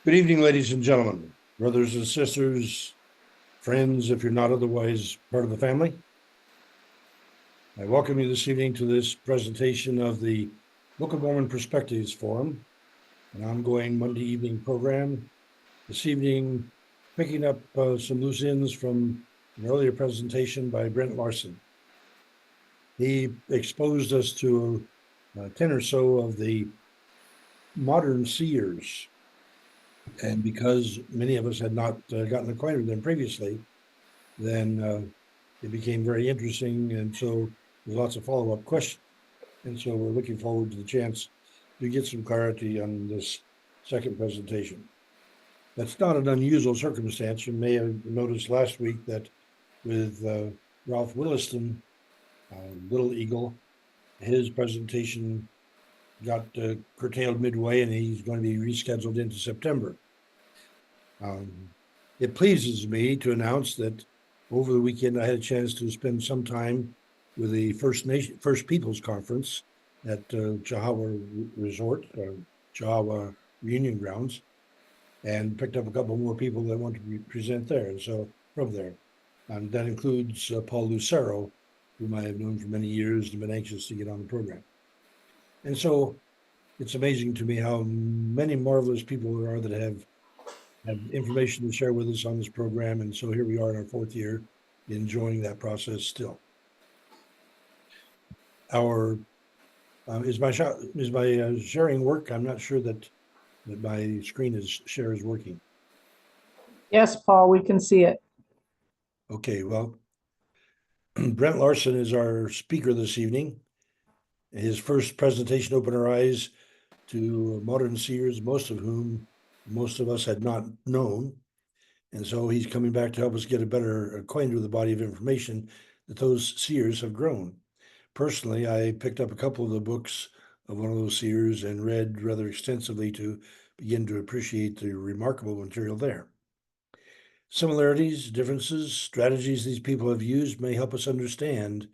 Good evening, ladies and gentlemen, brothers and sisters, friends, if you're not otherwise part of the family. I welcome you this evening to this presentation of the Book of Mormon Perspectives Forum, an ongoing Monday evening program. This evening, picking up some loose ends from an earlier presentation by Brent Larson. He exposed us to 10 or so of the modern seers. And because many of us had not gotten acquainted with them previously, then it became very interesting. And so there's lots of follow-up questions. And so we're looking forward to the chance to get some clarity on this second presentation. That's not an unusual circumstance. You may have noticed last week that with Ralph Williston, Little Eagle, his presentation got curtailed midway, and he's going to be rescheduled into September. It pleases me to announce that over the weekend I had a chance to spend some time with the First Peoples Conference at Chihuahua Resort, Chihuahua Reunion Grounds, and picked up a couple more people that want to present there. And so from there, and that includes Paul Lucero, whom I have known for many years and been anxious to get on the program. And so it's amazing to me how many marvelous people there are that have information to share with us on this program. And so here we are in our fourth year, enjoying that process still. Is my sharing work? I'm not sure that my screen share is working. Yes, Paul, we can see it. Okay, well, Brent Larson is our speaker this evening. His first presentation opened our eyes to modern seers, most of us had not known. And so he's coming back to help us get a better acquainted with the body of information that those seers have grown. Personally, I picked up a couple of the books of one of those seers and read rather extensively to begin to appreciate the remarkable material there. Similarities, differences, strategies these people have used may help us understand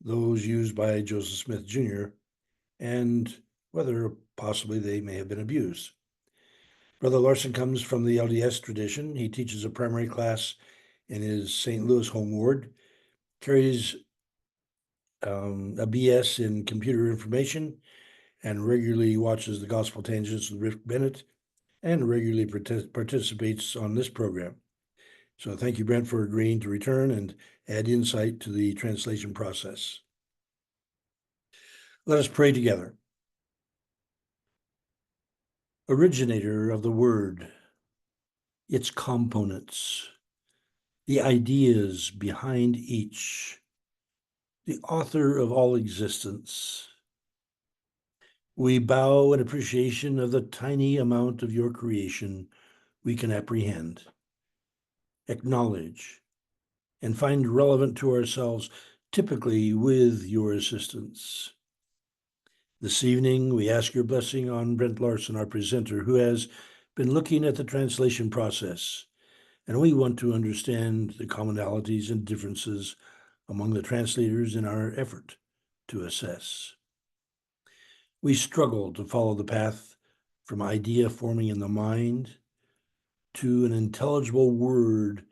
those used by Joseph Smith Jr. and whether possibly they may have been abused. Brother Larson comes from the LDS tradition. He teaches a primary class in his St. Louis home ward, carries a BS in computer information, and regularly watches the Gospel Tangents with Rick Bennett, and regularly participates on this program. So thank you, Brent, for agreeing to return and add insight to the translation process. Let us pray together. Originator of the word, its components, the ideas behind each, the author of all existence. We bow in appreciation of the tiny amount of your creation we can apprehend, acknowledge, and find relevant to ourselves, typically with your assistance. This evening, we ask your blessing on Brent Larson, our presenter, who has been looking at the translation process, and we want to understand the commonalities and differences among the translators in our effort to assess. We struggle to follow the path from idea forming in the mind to an intelligible word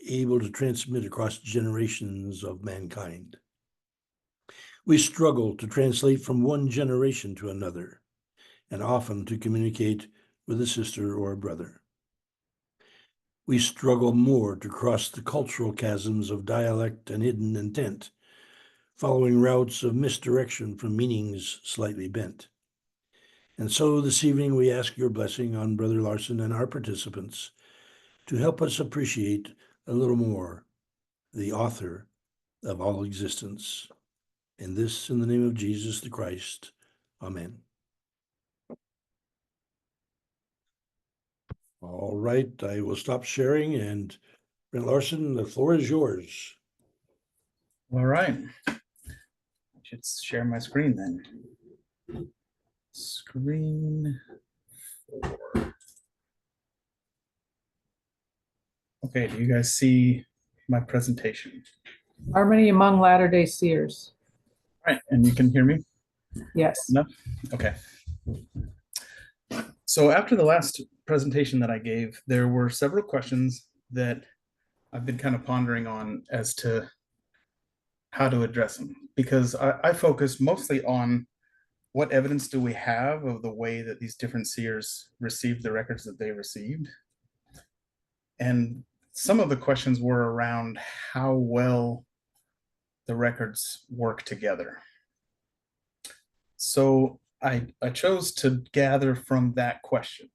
able to transmit across generations of mankind. We struggle to translate from one generation to another, and often to communicate with a sister or a brother. We struggle more to cross the cultural chasms of dialect and hidden intent, following routes of misdirection from meanings slightly bent. And so this evening we ask your blessing on Brother Larson and our participants to help us appreciate a little more the author of all existence. And this in the name of Jesus the Christ. Amen. All right, I will stop sharing, and Brent Larson, the floor is yours. All right. I should share my screen then. Screen 4. Okay, do you guys see my presentation? Harmony among Latter-day Seers. All right, and you can hear me? Yes. No? Okay. So after the last presentation that I gave, there were several questions that I've been kind of pondering on as to how to address them, because I focused mostly on what evidence do we have of the way that these different seers received the records that they received. And some of the questions were around how well the records work together. So I chose to gather from that question.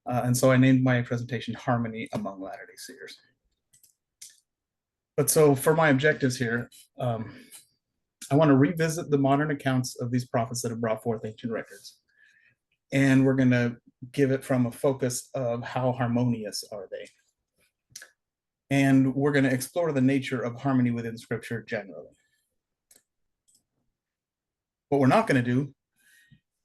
And so I named my presentation Harmony Among Latter-day Seers. But so for my objectives here, I want to revisit the modern accounts of these prophets that have brought forth ancient records. And we're going to give it from a focus of how harmonious are they. And we're going to explore the nature of harmony within Scripture generally. What we're not going to do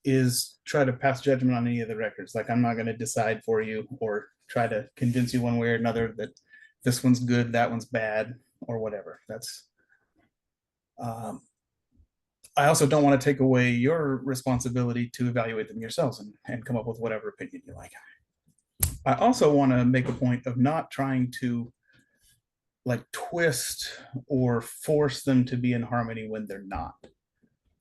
is try to pass judgment on any of the records. Like, I'm not going to decide for you or try to convince you one way or another that this one's good, that one's bad, or whatever. That's I also don't want to take away your responsibility to evaluate them yourselves and come up with whatever opinion you like. I also want to make a point of not trying to like twist or force them to be in harmony when they're not.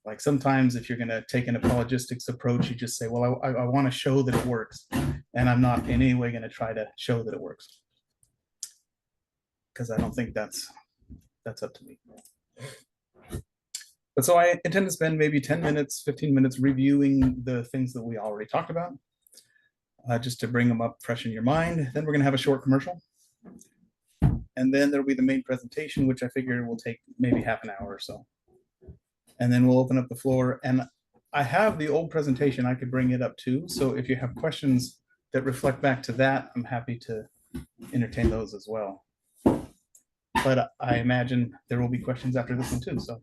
Like, sometimes if you're going to take an apologetics approach, you just say, well, I want to show that it works, and I'm not in any way going to try to show that it works, because I don't think that's up to me. But so I intend to spend maybe 10 minutes, 15 minutes reviewing the things that we already talked about, just to bring them up fresh in your mind. Then we're going to have a short commercial. And then there'll be the main presentation, which I figure will take maybe half an hour or so. And then we'll open up the floor. And I have the old presentation. I could bring it up too. So if you have questions that reflect back to that, I'm happy to entertain those as well. But I imagine there will be questions after this one too. So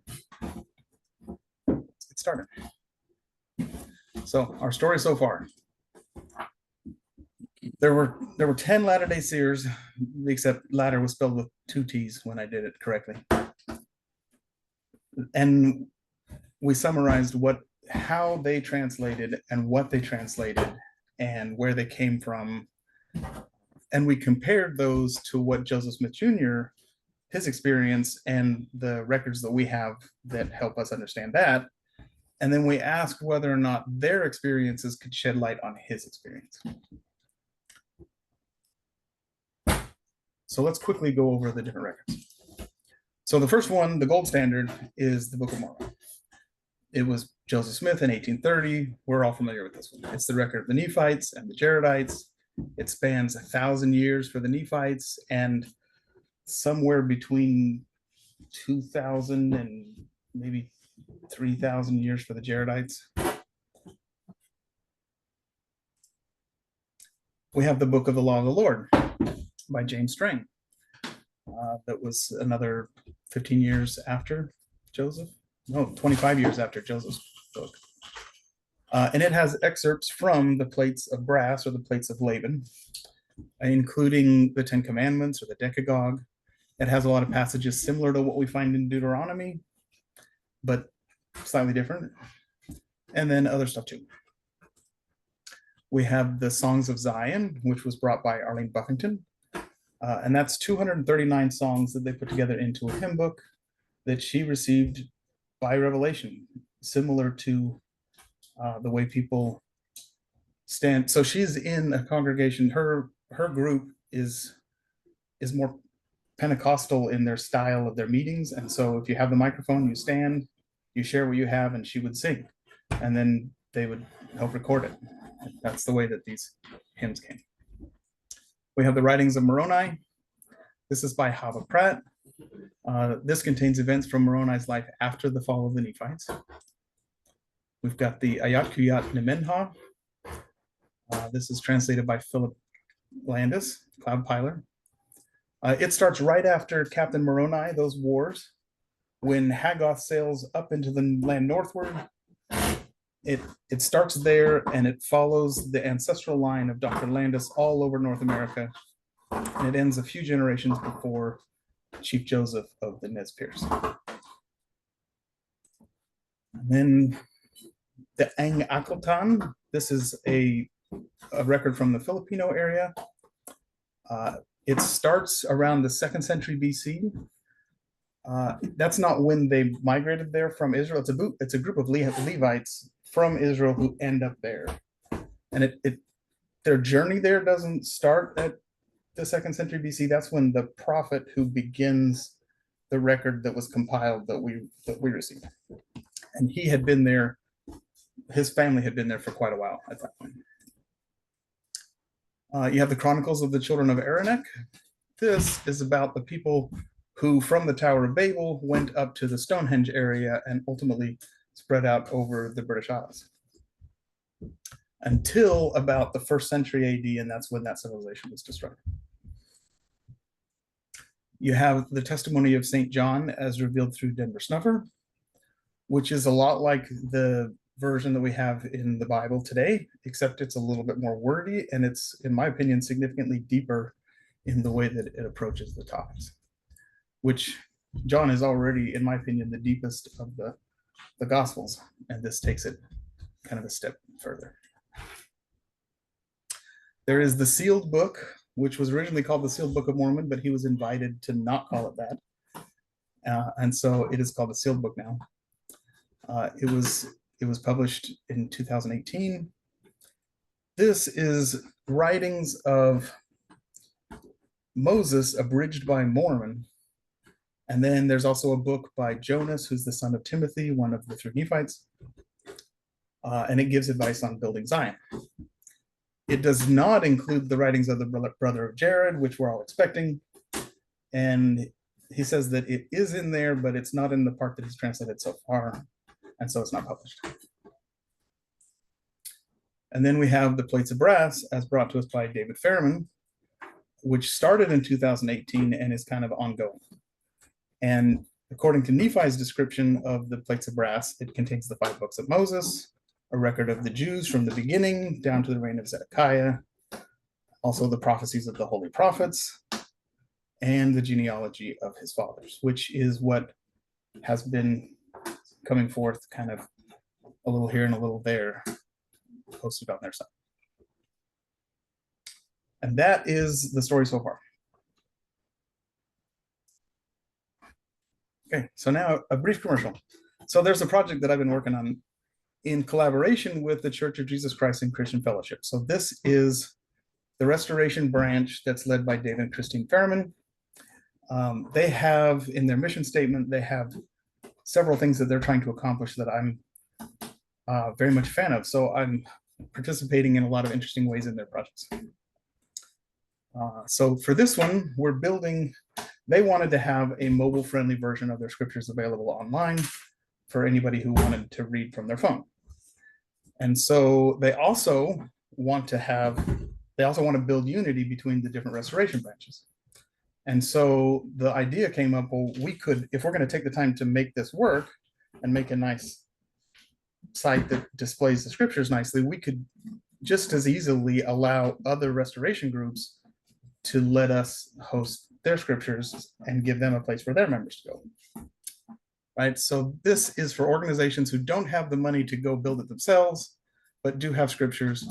let's get started. So our story so far. There were 10 Latter-day Seers, except latter was spelled with 2 T's when I did it correctly. And we summarized how they translated and what they translated and where they came from. And we compared those to what Joseph Smith Jr., his experience, and the records that we have that help us understand that. And then we asked whether or not their experiences could shed light on his experience. So let's quickly go over the different records. So the first one, the gold standard, is the Book of Mormon. It was Joseph Smith in 1830. We're all familiar with this one. It's the record of the Nephites and the Jaredites. It spans 1,000 years for the Nephites and somewhere between 2,000 and maybe 3,000 years for the Jaredites. We have the Book of the Law of the Lord by James Strang. That was another 15 years after Joseph. No, 25 years after Joseph's book. And it has excerpts from the plates of brass, or the plates of Laban, including the 10 Commandments or the Decalogue. It has a lot of passages similar to what we find in Deuteronomy, but slightly different. And then other stuff too. We have the Songs of Zion, which was brought by Arlene Buffington. And that's 239 songs that they put together into a hymn book that she received by revelation, similar to the way people stand. So she's in a congregation. Her group is more Pentecostal in their style of their meetings. And so if you have the microphone, you stand, you share what you have, and she would sing. And then they would help record it. That's the way that these hymns came. We have the Writings of Moroni. This is by Hava Pratt. This contains events from Moroni's life after the fall of the Nephites. We've got the Ayat Kuyat Nemenha. This is translated by Philip Landis, Cloud Piler. It starts right after Captain Moroni, those wars, when Haggoth sails up into the land northward. It starts there, and it follows the ancestral line of Dr. Landis all over North America, and it ends a few generations before Chief Joseph of the Nez Perce. And then the Ang Akotan. This is a a record from the Filipino area. It starts around the 2nd century BC. That's not when they migrated there from Israel. It's a group of Levites from Israel who end up there, and their journey there doesn't start at the 2nd century BC. That's when the prophet who begins the record that was compiled that we received, and he had been there. His family had been there for quite a while at that point. You have the Chronicles of the Children of Aramaic. This is about the people who, from the Tower of Babel, went up to the Stonehenge area and ultimately spread out over the British Isles until about the 1st century AD, and that's when that civilization was destroyed. You have the testimony of St. John as revealed through Denver Snuffer, which is a lot like the version that we have in the Bible today, except it's a little bit more wordy, and it's, in my opinion, significantly deeper in the way that it approaches the topics, which John is already, in my opinion, the deepest of the Gospels, and this takes it kind of a step further. There is the sealed book, which was originally called the Sealed Book of Mormon, but he was invited to not call it that. And so it is called the Sealed Book now. It was published in 2018. This is writings of Moses abridged by Mormon. And then there's also a book by Jonas, who's the son of Timothy, one of the 3 Nephites. And it gives advice on building Zion. It does not include the writings of the brother of Jared, which we're all expecting. And he says that it is in there, but it's not in the part that he's translated so far. And so it's not published. And then we have the Plates of Brass, as brought to us by David Fairman, which started in 2018 and is kind of ongoing. And according to Nephi's description of the Plates of Brass, it contains the 5 books of Moses, a record of the Jews from the beginning down to the reign of Zedekiah, also the prophecies of the holy prophets, and the genealogy of his fathers, which is what has been coming forth kind of a little here and a little there, posted on their site. And that is the story so far. Okay, so now a brief commercial. So there's a project that I've been working on in collaboration with the Church of Jesus Christ and Christian Fellowship. So this is the restoration branch that's led by David and Christine Fairman. They have, in their mission statement, they have several things that they're trying to accomplish that I'm very much a fan of. So I'm participating in a lot of interesting ways in their projects. So for this one, we're building, they wanted to have a mobile-friendly version of their scriptures available online for anybody who wanted to read from their phone. And so they also want to build unity between the different restoration branches. And so the idea came up, well, we could, if we're going to take the time to make this work and make a nice site that displays the scriptures nicely, we could just as easily allow other restoration groups to let us host their scriptures and give them a place for their members to go. Right, so this is for organizations who don't have the money to go build it themselves, but do have scriptures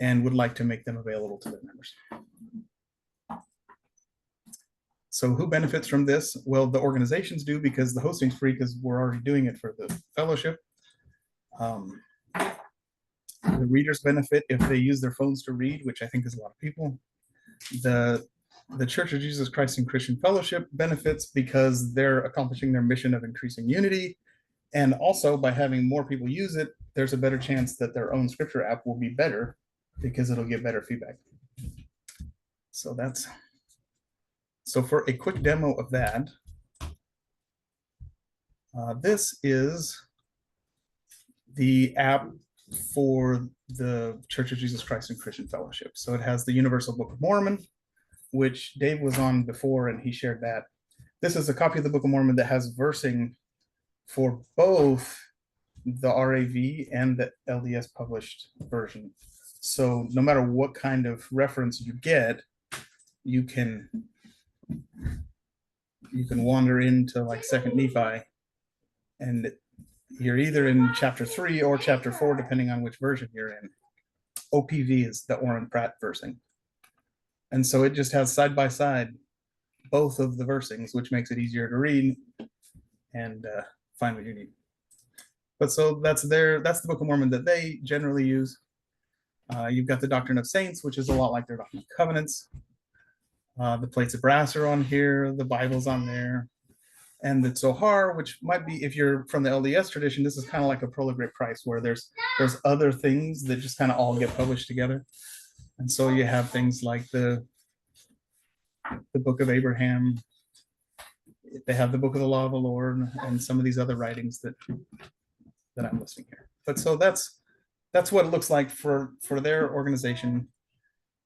and would like to make them available to their members. So who benefits from this? Well, the organizations do, because the hosting's free, because we're already doing it for the fellowship. The readers benefit if they use their phones to read, which I think is a lot of people. The Church of Jesus Christ and Christian Fellowship benefits because they're accomplishing their mission of increasing unity. And also by having more people use it, there's a better chance that their own scripture app will be better because it'll get better feedback. So for a quick demo of that, this is the app for the Church of Jesus Christ and Christian Fellowship. So it has the Universal Book of Mormon, which Dave was on before, and he shared that. This is a copy of the Book of Mormon that has versing for both the RAV and the LDS published version. So no matter what kind of reference you get, you can wander into like 2nd Nephi, and you're either in chapter 3 or chapter 4, depending on which version you're in. OPV is the Orrin Pratt versing. And so it just has side by side both of the versing's, which makes it easier to read and find what you need. But so that's the Book of Mormon that they generally use. You've got the Doctrine of Saints, which is a lot like their Doctrine of Covenants. The plates of brass are on here, the Bible's on there. And the Zohar, which might be, if you're from the LDS tradition, this is kind of like a Prologue Great Price, where there's other things that just kind of all get published together. And so you have things like the Book of Abraham. They have the Book of the Law of the Lord and some of these other writings that I'm listing here. But so that's what it looks like for their organization.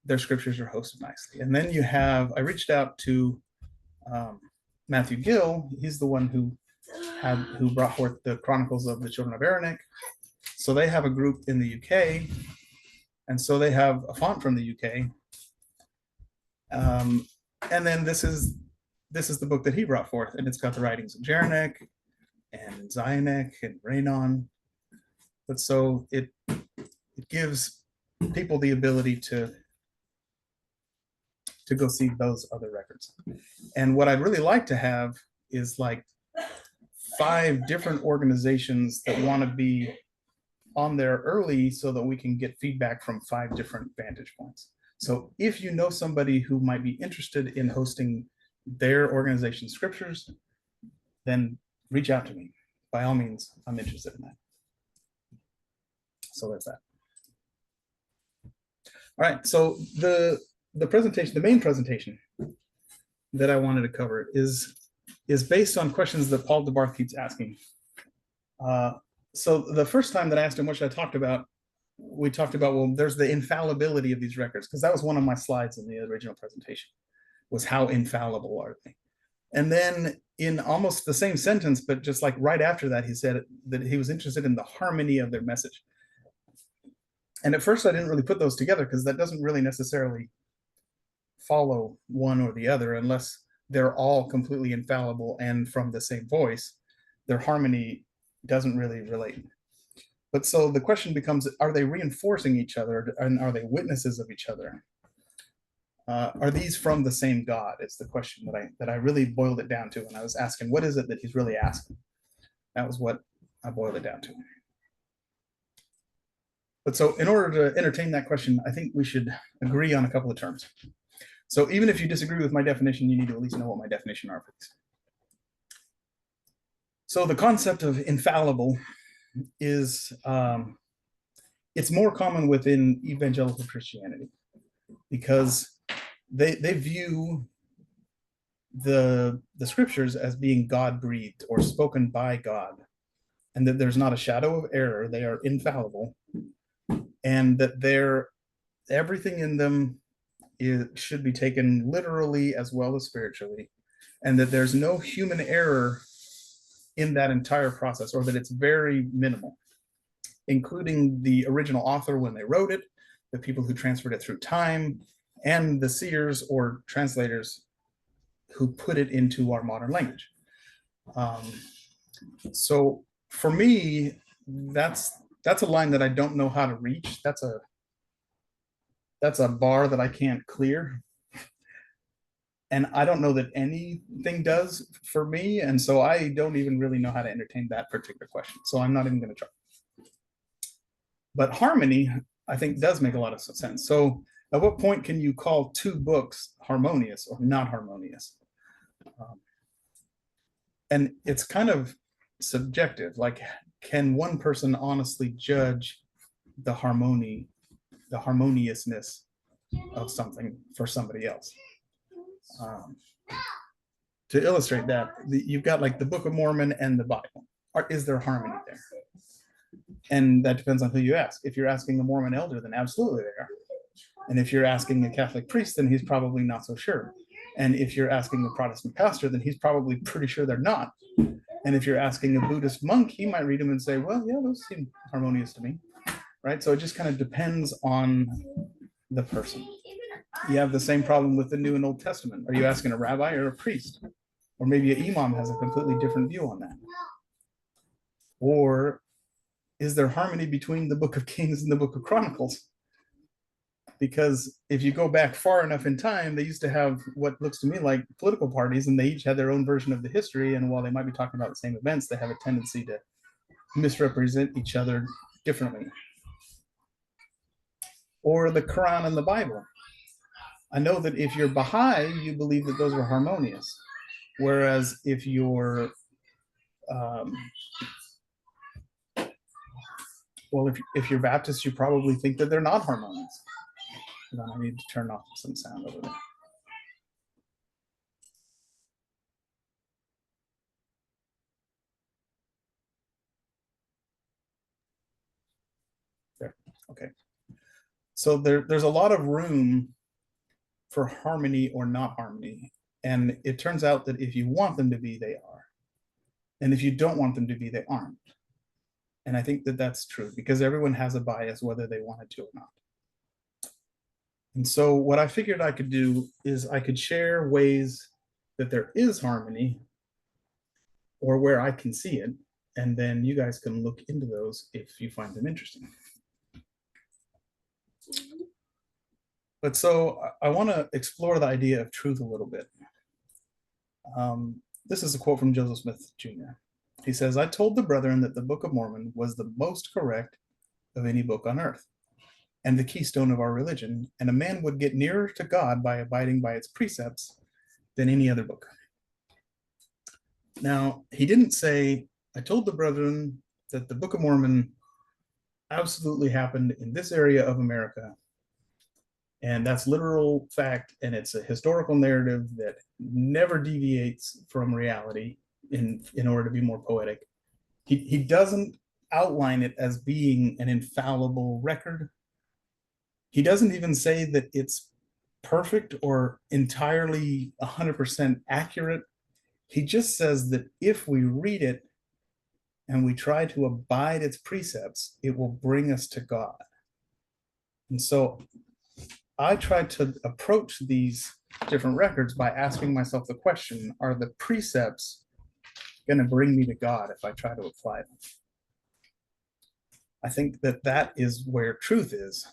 Their scriptures are hosted nicely. And then I reached out to Matthew Gill. He's the one who brought forth the Chronicles of the Children of Aaronic. So they have a group in the UK, and so they have a font from the UK. And then this is the book that he brought forth, and it's got the writings of Jeranek and Zionek and Raynon. But so it gives people the ability to go see those other records. And what I'd really like to have is like 5 different organizations that want to be on there early so that we can get feedback from 5 different vantage points. So if you know somebody who might be interested in hosting their organization's scriptures, then reach out to me. By all means, I'm interested in that. So there's that. All right, so the main presentation that I wanted to cover is based on questions that Paul DeBarth keeps asking. So the first time that I asked him what should I talk about, we talked about, well, there's the infallibility of these records, because that was one of my slides in the original presentation, was how infallible are they? And then in almost the same sentence, but just like right after that, he said that he was interested in the harmony of their message. And at first I didn't really put those together, because that doesn't really necessarily follow one or the other unless they're all completely infallible and from the same voice. Their harmony doesn't really relate. But so the question becomes, are they reinforcing each other, and are they witnesses of each other? Are these from the same God? Is the question that I really boiled it down to when I was asking, what is it that he's really asking? That was what I boiled it down to. But so in order to entertain that question, I think we should agree on a couple of terms. So even if you disagree with my definition, you need to at least know what my definition are for these. So the concept of infallible is, it's more common within evangelical Christianity, because they view the scriptures as being God-breathed or spoken by God, and that there's not a shadow of error. They are infallible, and that everything in them should be taken literally as well as spiritually, and that there's no human error in that entire process, or that it's very minimal, including the original author when they wrote it, the people who transferred it through time, and the seers or translators who put it into our modern language. So for me, that's a line that I don't know how to reach. That's a bar that I can't clear. And I don't know that anything does for me. And so I don't even really know how to entertain that particular question. So I'm not even going to try. But harmony, I think, does make a lot of sense. So at what point can you call 2 books harmonious or not harmonious? And it's kind of subjective. Like, can one person honestly judge the harmoniousness of something for somebody else? To illustrate that, you've got like the Book of Mormon and the Bible. Is there harmony there? And that depends on who you ask. If you're asking a Mormon elder, then absolutely they are. And if you're asking a Catholic priest, then he's probably not so sure. And if you're asking a Protestant pastor, then he's probably pretty sure they're not. And if you're asking a Buddhist monk, he might read them and say, well, yeah, those seem harmonious to me, right? So it just kind of depends on the person. You have the same problem with the New and Old Testament. Are you asking a rabbi or a priest? Or maybe an imam has a completely different view on that. Or is there harmony between the Book of Kings and the Book of Chronicles? Because if you go back far enough in time, they used to have what looks to me like political parties, and they each had their own version of the history. And while they might be talking about the same events, they have a tendency to misrepresent each other differently. Or the Quran and the Bible. I know that if you're Baha'i, you believe that those are harmonious. Whereas if you're, well, if you're Baptist, you probably think that they're not harmonious. Hold on, I need to turn off some sound over there. There, okay. So there's a lot of room for harmony or not harmony. And it turns out that if you want them to be, they are. And if you don't want them to be, they aren't. And I think that that's true because everyone has a bias, whether they wanted to or not. And so what I figured I could do is I could share ways that there is harmony or where I can see it. And then you guys can look into those if you find them interesting. But so I want to explore the idea of truth a little bit. This is a quote from Joseph Smith Jr. He says, "I told the brethren that the Book of Mormon was the most correct of any book on earth and the keystone of our religion, and a man would get nearer to God by abiding by its precepts than any other book." Now, he didn't say, "I told the brethren that the Book of Mormon absolutely happened in this area of America, and that's literal fact, and it's a historical narrative that never deviates from reality in order to be more poetic." He doesn't outline it as being an infallible record. He doesn't even say that it's perfect or entirely 100% accurate. He just says that if we read it and we try to abide its precepts, it will bring us to God. And so I try to approach these different records by asking myself the question, are the precepts going to bring me to God if I try to apply them? I think that that is where truth is,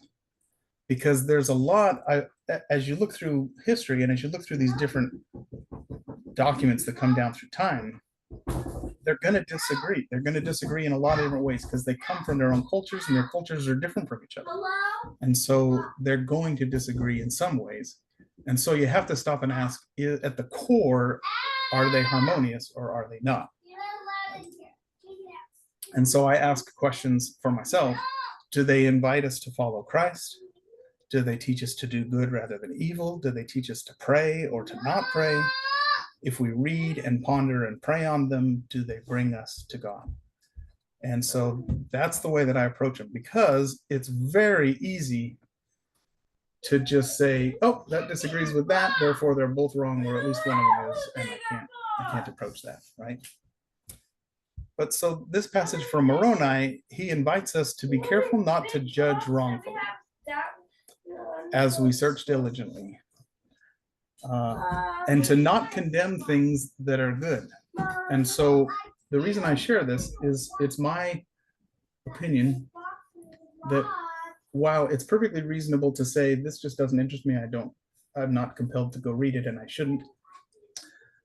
because there's a lot, as you look through history and as you look through these different documents that come down through time, they're going to disagree. They're going to disagree in a lot of different ways because they come from their own cultures and their cultures are different from each other. And so they're going to disagree in some ways. And so you have to stop and ask, at the core, are they harmonious or are they not? And so I ask questions for myself. Do they invite us to follow Christ? Do they teach us to do good rather than evil? Do they teach us to pray or to not pray? If we read and ponder and pray on them, do they bring us to God? And so that's the way that I approach them, because it's very easy to just say, oh, that disagrees with that, therefore they're both wrong, or at least one of them is, and I can't approach that, right? But so this passage from Moroni, he invites us to be careful not to judge wrongfully as we search diligently, and to not condemn things that are good. And so the reason I share this is it's my opinion that while it's perfectly reasonable to say this just doesn't interest me, I'm not compelled to go read it and I shouldn't,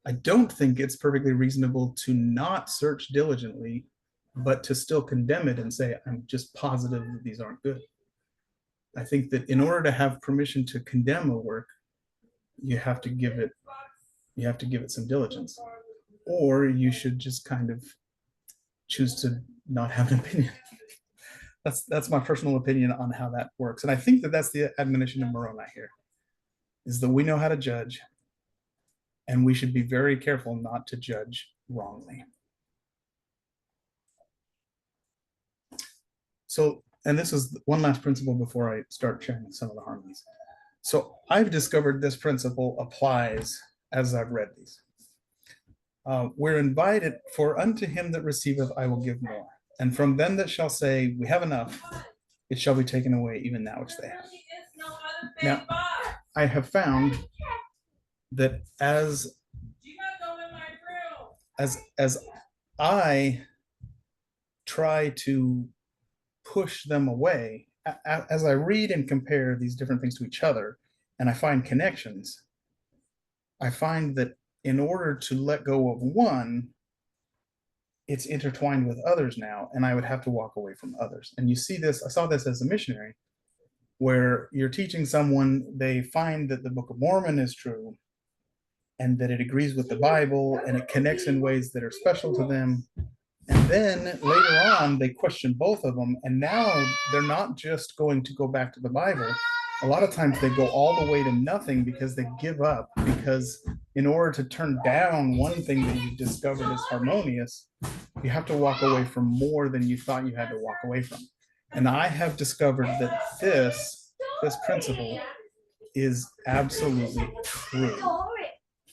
I don't think it's perfectly reasonable to not search diligently, but to still condemn it and say, I'm just positive that these aren't good. I think that in order to have permission to condemn a work, you have to give it some diligence, or you should just kind of choose to not have an opinion. That's my personal opinion on how that works. And I think that that's the admonition of Moroni here, is that we know how to judge, and we should be very careful not to judge wrongly. So, and this is one last principle before I start sharing some of the harmonies. So I've discovered this principle applies as I've read these. We're invited, for unto him that receiveth I will give more. And from them that shall say, we have enough, it shall be taken away, even that which they have. Now, I have found that as I try to push them away as I read and compare these different things to each other, and I find connections, I find that in order to let go of one, it's intertwined with others now, and I would have to walk away from others. And you see this, I saw this as a missionary, where you're teaching someone, they find that the Book of Mormon is true and that it agrees with the Bible and it connects in ways that are special to them. And then later on, they question both of them. And now they're not just going to go back to the Bible. A lot of times they go all the way to nothing because they give up. Because in order to turn down one thing that you've discovered is harmonious, you have to walk away from more than you thought you had to walk away from. And I have discovered that this principle is absolutely true.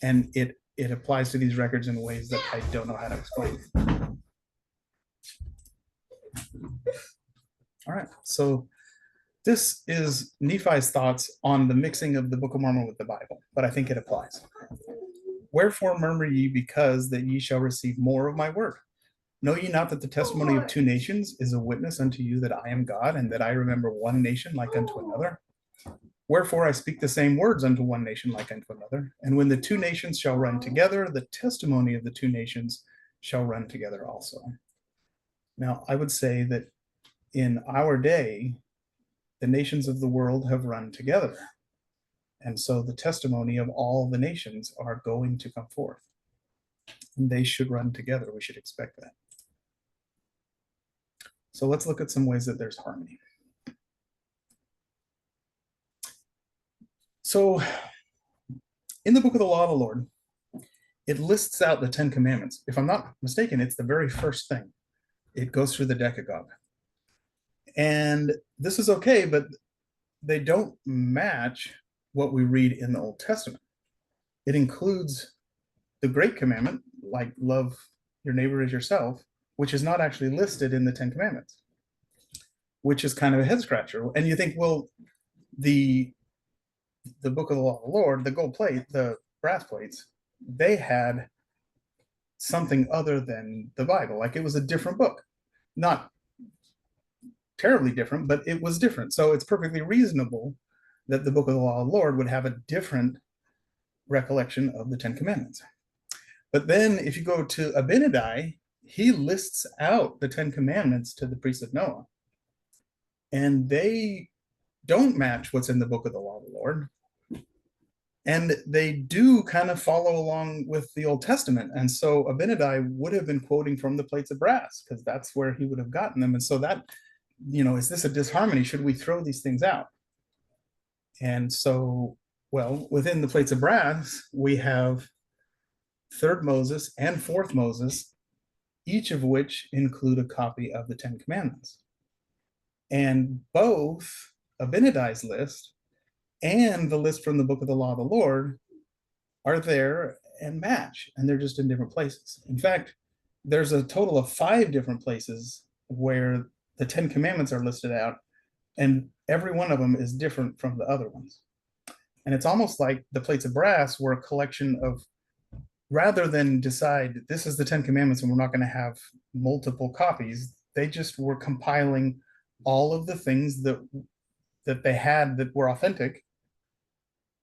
And it applies to these records in ways that I don't know how to explain. All right, so this is Nephi's thoughts on the mixing of the Book of Mormon with the Bible, but I think it applies. Wherefore murmur ye because that ye shall receive more of my word? Know ye not that the testimony of two nations is a witness unto you that I am God, and that I remember one nation like unto another? Wherefore I speak the same words unto one nation like unto another. And when the two nations shall run together, the testimony of the two nations shall run together also. Now, I would say that in our day, the nations of the world have run together. And so the testimony of all the nations are going to come forth. And they should run together. We should expect that. So let's look at some ways that there's harmony. So in the book of the law of the Lord, it lists out the 10 commandments. If I'm not mistaken, it's the very first thing. It goes through the Decalogue. And this is okay, but they don't match what we read in the Old Testament. It includes the great commandment, like love your neighbor as yourself, which is not actually listed in the 10 commandments, which is kind of a head scratcher. And you think, well, the book of the law of the Lord, the gold plate, the brass plates, they had something other than the Bible. Like it was a different book. Not terribly different, but it was different. So it's perfectly reasonable that the book of the law of the Lord would have a different recollection of the 10 commandments. But then if you go to Abinadi, he lists out the 10 commandments to the priests of Noah. And they don't match what's in the book of the law of the Lord. And they do kind of follow along with the Old Testament. And so Abinadi would have been quoting from the plates of brass because that's where he would have gotten them. And so that, is this a disharmony? Should we throw these things out? And so, well, within the plates of brass, we have third Moses and fourth Moses, each of which include a copy of the 10 commandments. And both Abinadi's list and the list from the book of the law of the Lord are there and match, and they're just in different places. In fact, there's a total of 5 different places where the 10 commandments are listed out, and every one of them is different from the other ones. And it's almost like the plates of brass were a collection of, rather than decide this is the 10 commandments and we're not going to have multiple copies, they just were compiling all of the things that they had that were authentic,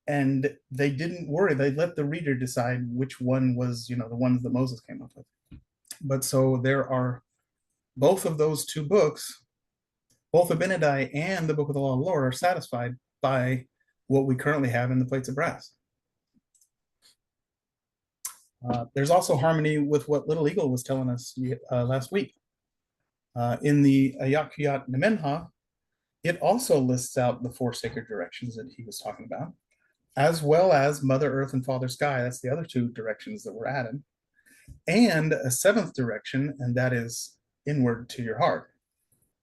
and they didn't worry. They let the reader decide which one was, the ones that Moses came up with. But so there are both of those 2 books, both Abinadi and the book of the law of the Lord, are satisfied by what we currently have in the plates of brass. There's also harmony with what Little Eagle was telling us last week. In the Ayakuyat Nemenha, it also lists out the 4 sacred directions that he was talking about, as well as Mother Earth and Father Sky. That's the other 2 directions that were added. And a 7th direction, and that is inward to your heart.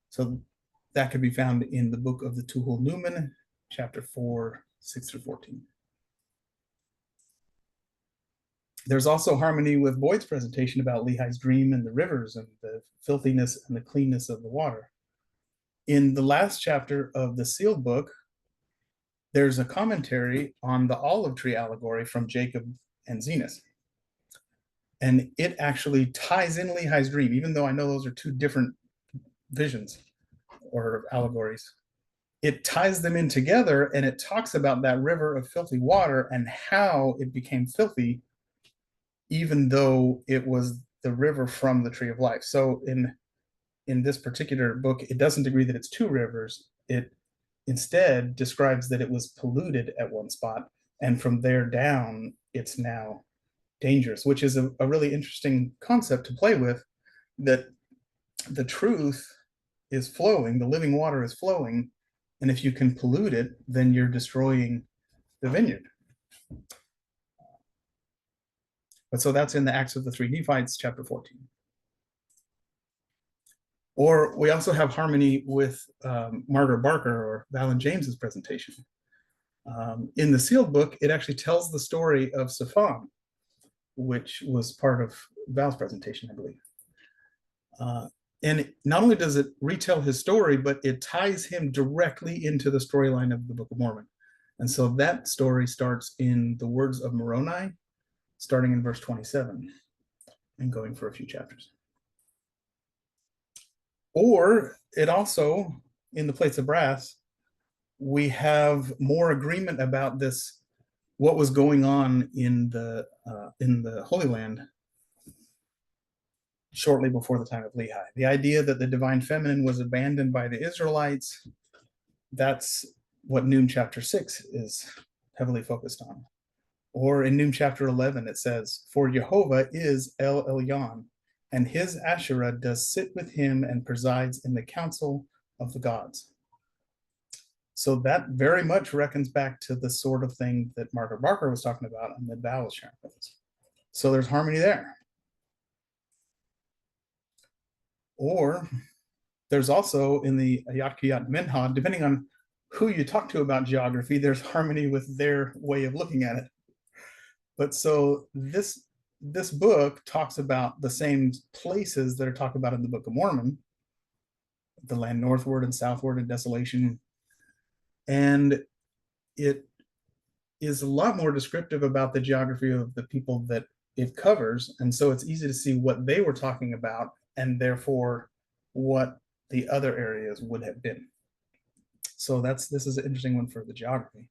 So that could be found in the book of the Tuhul Numen, chapter 4, 6 through 14. There's also harmony with Boyd's presentation about Lehi's dream and the rivers and the filthiness and the cleanness of the water. In the last chapter of the sealed book, there's a commentary on the olive tree allegory from Jacob and Zenos. And it actually ties in Lehi's dream, even though I know those are 2 different visions or allegories. it ties them in together, and it talks about that river of filthy water and how it became filthy, even though it was the river from the tree of life. So in this particular book, it doesn't agree that it's two rivers. It instead describes that it was polluted at one spot, and from there down, it's now dangerous, which is a really interesting concept to play with, that the truth is flowing, the living water is flowing, and if you can pollute it, then you're destroying the vineyard. But so that's in the Acts of the Three Nephites, chapter 14. Or we also have harmony with Margaret Barker or Valen James's presentation. In the sealed book, it actually tells the story of Safan, which was part of Val's presentation, I believe. And not only does it retell his story, but it ties him directly into the storyline of the Book of Mormon. And so that story starts in the words of Moroni, starting in verse 27 and going for a few chapters. Or it also, in the Plates of Brass, we have more agreement about this, what was going on in the Holy Land shortly before the time of Lehi. The idea that the divine feminine was abandoned by the Israelites, that's what Noon chapter 6 is heavily focused on. Or in Noon chapter 11, it says, "For Jehovah is El Elyon, and his Asherah does sit with him and presides in the council of the gods." So that very much reckons back to the sort of thing that Margaret Barker was talking about and that Val was sharing with us. So there's harmony there. Or there's also in the Ayat Kiyat Minhad, depending on who you talk to about geography, there's harmony with their way of looking at it. But so this book talks about the same places that are talked about in the Book of Mormon, the land northward and southward and desolation. And it is a lot more descriptive about the geography of the people that it covers. And so it's easy to see what they were talking about and therefore what the other areas would have been. So this is an interesting one for the geography.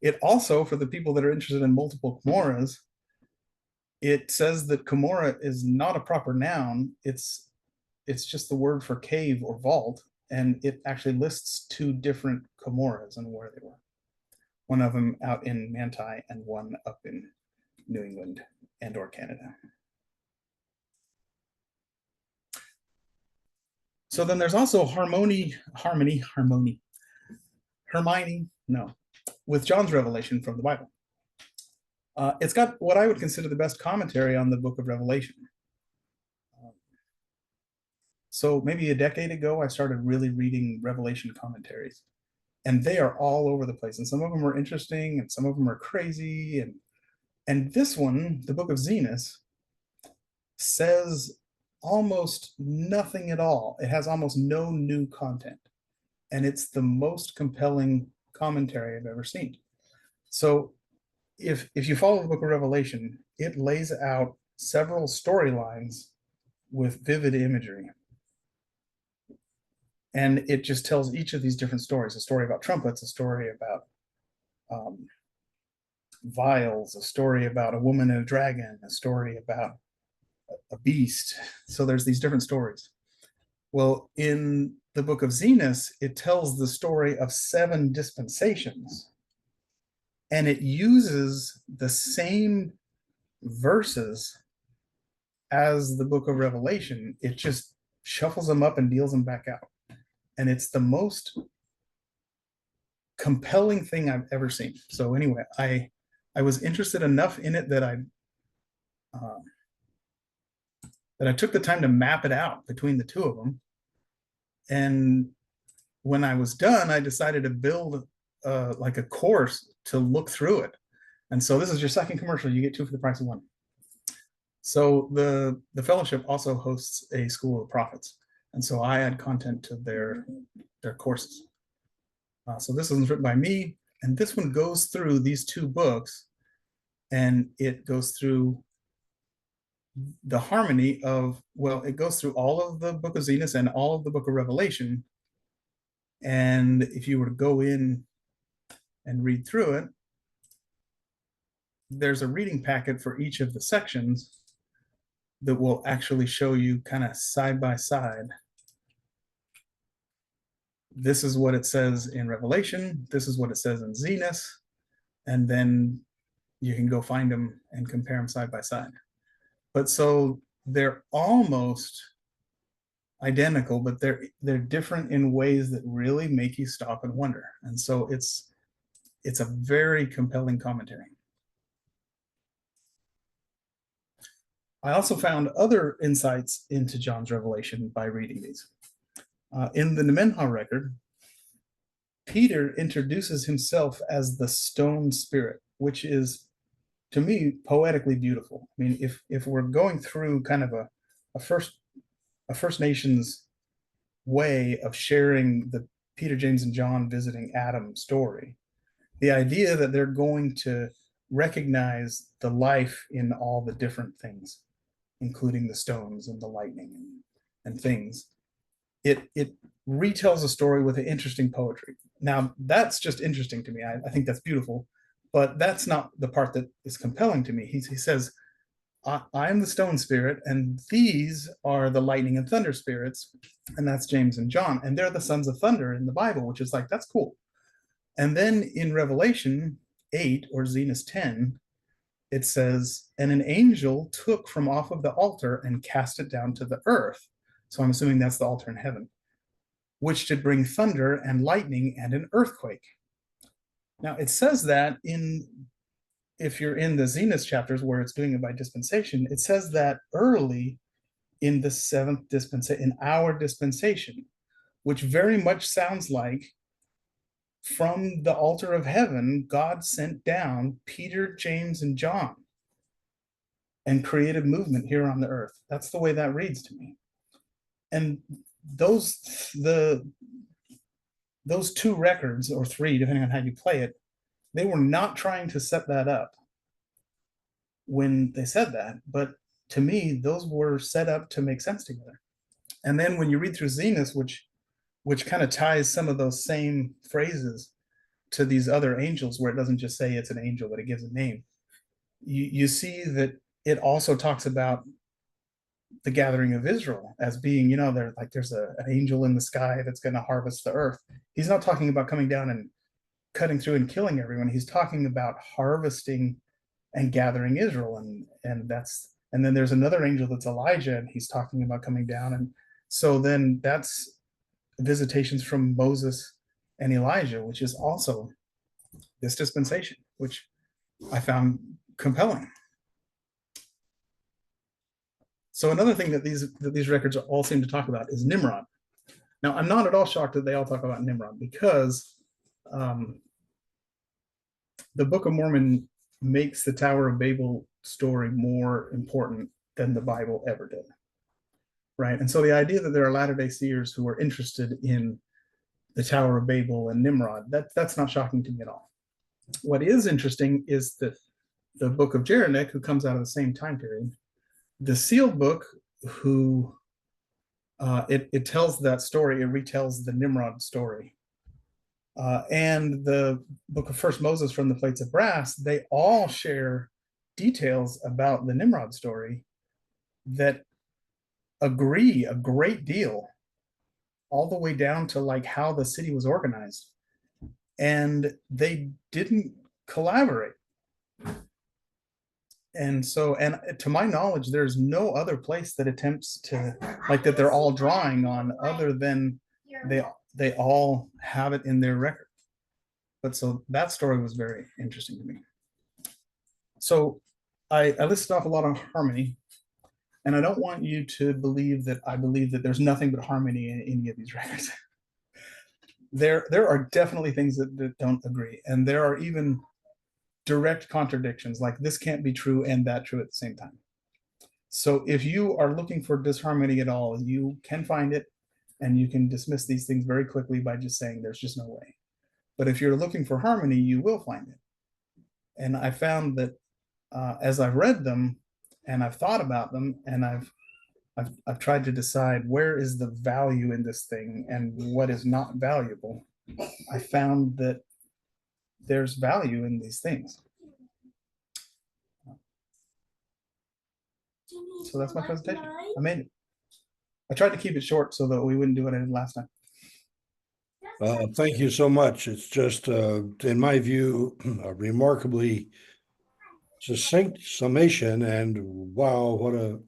It also, for the people that are interested in multiple Comoras, it says that Comora is not a proper noun. It's just the word for cave or vault, and it actually lists two different Comoras and where they were. One of them out in Manti and one up in New England and or Canada. So then there's also Hermione, with John's revelation from the Bible. It's got what I would consider the best commentary on the book of Revelation. So maybe a decade ago, I started really reading Revelation commentaries, and they are all over the place. And some of them are interesting, and some of them are crazy. And this one, the book of Zenos, says almost nothing at all. It has almost no new content, and it's the most compelling commentary I've ever seen. So if you follow the book of Revelation, it lays out several storylines with vivid imagery. And it just tells each of these different stories: a story about trumpets, a story about vials, a story about a woman and a dragon, a story about a beast. So there's these different stories. Well, in the book of Zenos, it tells the story of 7 dispensations, and it uses the same verses as the book of Revelation. It just shuffles them up and deals them back out. And it's the most compelling thing I've ever seen. So anyway, I was interested enough in it that I took the time to map it out between the two of them. And when I was done, I decided to build like a course to look through it. And so this is your second commercial. You get 2 for the price of 1. So the fellowship also hosts a School of Prophets. And so I add content to their courses. So this one's written by me, and this one goes through these 2 books, and it goes through the harmony of, well, it goes through all of the book of Zenos and all of the book of Revelation, And if you were to go in and read through it, there's a reading packet for each of the sections that will actually show you kind of side by side. This is what it says in Revelation. This is what it says in Zenith. And then you can go find them and compare them side by side. But so they're almost identical, but they're different in ways that really make you stop and wonder. And so it's a very compelling commentary. I also found other insights into John's revelation by reading these. In the Nemenhah record, Peter introduces himself as the stone spirit, which is, to me, poetically beautiful. I mean, if we're going through kind of a First Nations way of sharing the Peter, James, and John visiting Adam story, the idea that they're going to recognize the life in all the different things, including the stones and the lightning and things, it retells a story with an interesting poetry. Now, that's just interesting to me. I think that's beautiful, but that's not the part that is compelling to me. He says, I am the stone spirit, and these are the lightning and thunder spirits, and that's James and John, and they're the sons of thunder in the Bible, which is like, that's cool. And then in Revelation 8 or Zenith 10, it says, and an angel took from off of the altar and cast it down to the earth. So I'm assuming that's the altar in heaven, which did bring thunder and lightning and an earthquake. Now it says that if you're in the Zenith chapters where it's doing it by dispensation, it says that early in the seventh dispensation, in our dispensation, which very much sounds like from the altar of heaven, God sent down Peter, James, and John and created movement here on the earth. That's the way that reads to me. And those two records, or three, depending on how you play it, they were not trying to set that up when they said that, but to me, those were set up to make sense together. And then when you read through Zenith, which kind of ties some of those same phrases to these other angels, where it doesn't just say it's an angel, but it gives a name, you see that it also talks about the gathering of Israel as being, there's an angel in the sky that's going to harvest the earth. He's not talking about coming down and cutting through and killing everyone. He's talking about harvesting and gathering Israel, and then there's another angel that's Elijah, and he's talking about coming down, and so then that's visitations from Moses and Elijah, which is also this dispensation, which I found compelling. So another thing that these records all seem to talk about is Nimrod. Now, I'm not at all shocked that they all talk about Nimrod, because the Book of Mormon makes the Tower of Babel story more important than the Bible ever did, right? And so the idea that there are Latter-day Seers who are interested in the Tower of Babel and Nimrod, that's not shocking to me at all. What is interesting is that the Book of Jeraneck, who comes out of the same time period, the sealed book, who it tells that story, it retells the Nimrod story. And the Book of First Moses from the Plates of Brass, they all share details about the Nimrod story that agree a great deal, all the way down to like how the city was organized. And they didn't collaborate. And so, and to my knowledge, there's no other place that attempts to, like, that they're all drawing on, other than they all have it in their record. But so that story was very interesting to me. So I listed off a lot of harmony, and I don't want you to believe that I believe that there's nothing but harmony in any of these records. There are definitely things that don't agree, and there are even direct contradictions, like this can't be true and that true at the same time. So if you are looking for disharmony at all, you can find it, and you can dismiss these things very quickly by just saying there's just no way. But if you're looking for harmony, you will find it. And I found that as I've read them and I've thought about them and I've I've tried to decide where is the value in this thing and what is not valuable. I found that there's value in these things. So that's my presentation. I made it. I tried to keep it short so that we wouldn't do what I did last time. Thank you so much. It's just, in my view, a remarkably succinct summation, and wow, what a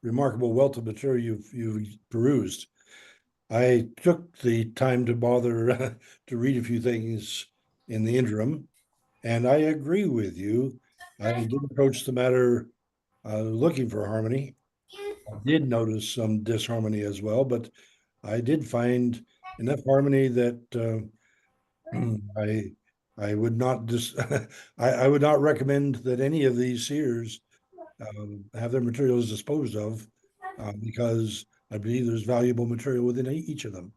remarkable wealth of material you've perused. I took the time to bother to read a few things in the interim, and I agree with you. I did approach the matter looking for harmony. I did notice some disharmony as well, but I did find enough harmony that I I would not just I would not recommend that any of these seers have their materials disposed of because I believe there's valuable material within each of them.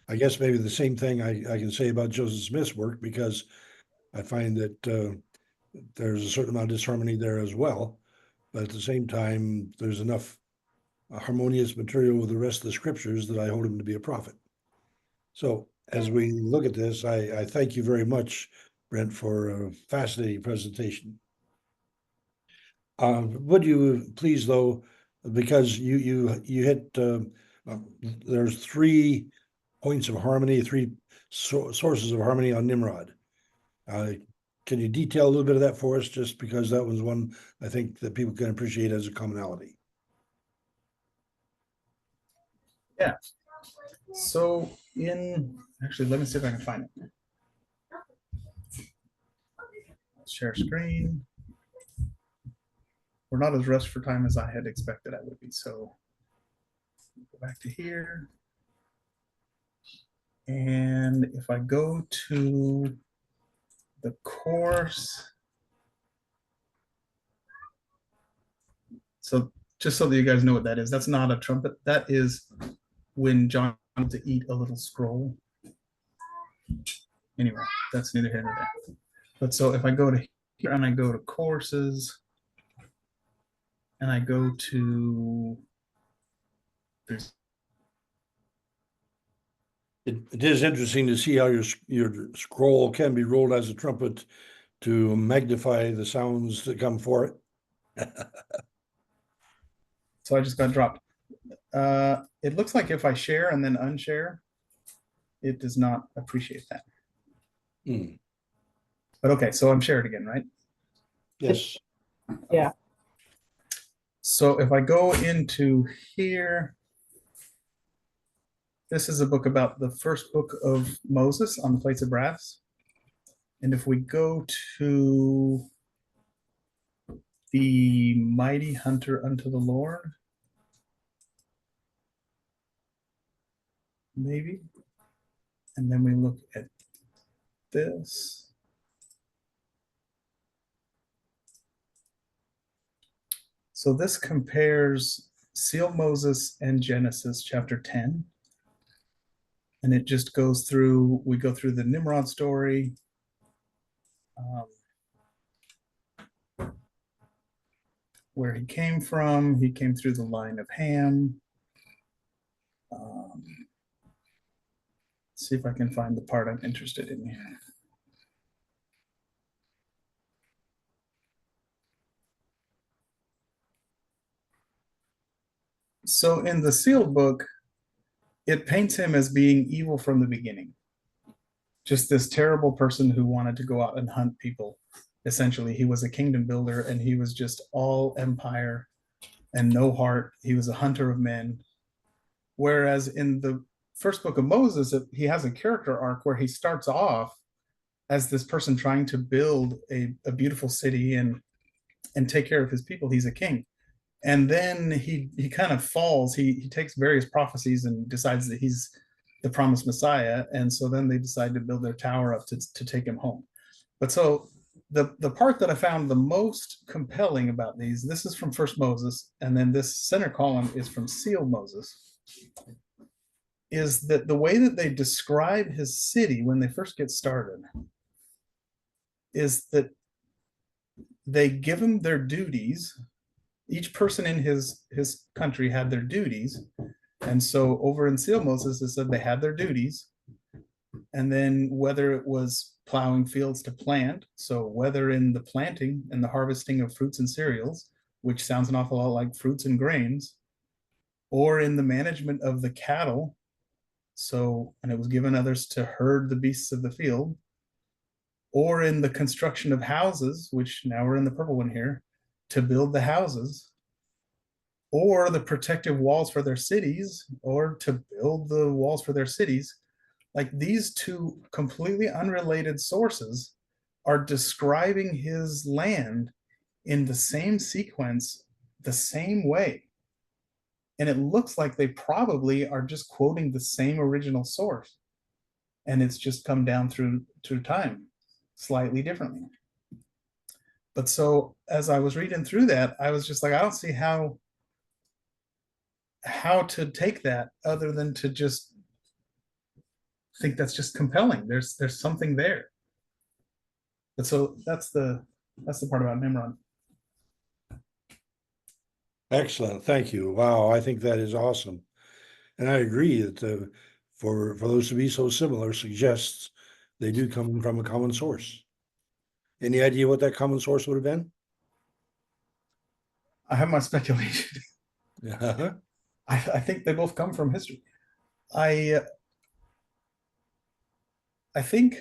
I guess maybe the same thing I can say about Joseph Smith's work because I find that there's a certain amount of disharmony there as well, but at the same time, there's enough harmonious material with the rest of the scriptures that I hold him to be a prophet. So as we look at this, I thank you very much, Brent, for a fascinating presentation. Would you please, though, because you hit there's 3 points of harmony, 3 sources of harmony on Nimrod. Can you detail a little bit of that for us, just because that was one I think that people can appreciate as a commonality? Yeah. So actually, let me see if I can find it. Share screen. We're not as rushed for time as I had expected I would be. So go back to here. And if I go to the course, so just so that you guys know what that is, that's not a trumpet. That is when John wanted to eat a little scroll. Anyway, that's neither here nor there. But so if I go to here and I go to courses and I go to It is interesting to see how your scroll can be rolled as a trumpet to magnify the sounds that come for it. So I just got dropped. It looks like if I share and then unshare, it does not appreciate that. But okay, so I'm shared again, right? Yes. Yeah. So if I go into here, this is a book about the first book of Moses on the plates of brass. And if we go to the mighty hunter unto the Lord, maybe, and then we look at this. So this compares Seal Moses and Genesis chapter 10. And it just goes through, we go through the Nimrod story. Where he came from, he came through the line of Ham. See if I can find the part I'm interested in here. So in the sealed book, it paints him as being evil from the beginning. Just this terrible person who wanted to go out and hunt people. Essentially, he was a kingdom builder and he was just all empire and no heart. He was a hunter of men. Whereas in the first book of Moses, he has a character arc where he starts off as this person trying to build a beautiful city and take care of his people. He's a king. And then he kind of falls. He takes various prophecies and decides that he's the promised Messiah. And so then they decide to build their tower up to take him home. But so the part that I found the most compelling about these, this is from First Moses, and then this center column is from Sealed Moses, is that the way that they describe his city when they first get started is that they give him their duties each person in his country had their duties. And so over in Seal Moses, it said they had their duties. And then whether it was plowing fields to plant, so whether in the planting and the harvesting of fruits and cereals, which sounds an awful lot like fruits and grains, or in the management of the cattle, so, and it was given others to herd the beasts of the field, or in the construction of houses, which now we're in the purple one here, to build the houses, or the protective walls for their cities, or to build the walls for their cities. Like these two completely unrelated sources are describing his land in the same sequence, the same way. And it looks like they probably are just quoting the same original source. And it's just come down through time slightly differently. But so as I was reading through that, I was just like, I don't see how to take that other than to just think that's just compelling. There's something there. But so that's the part about Nimrod. Excellent. Thank you. Wow. I think that is awesome. And I agree that for those to be so similar suggests they do come from a common source. Any idea what that common source would have been? I have my speculation. Uh-huh. I think they both come from history. I think,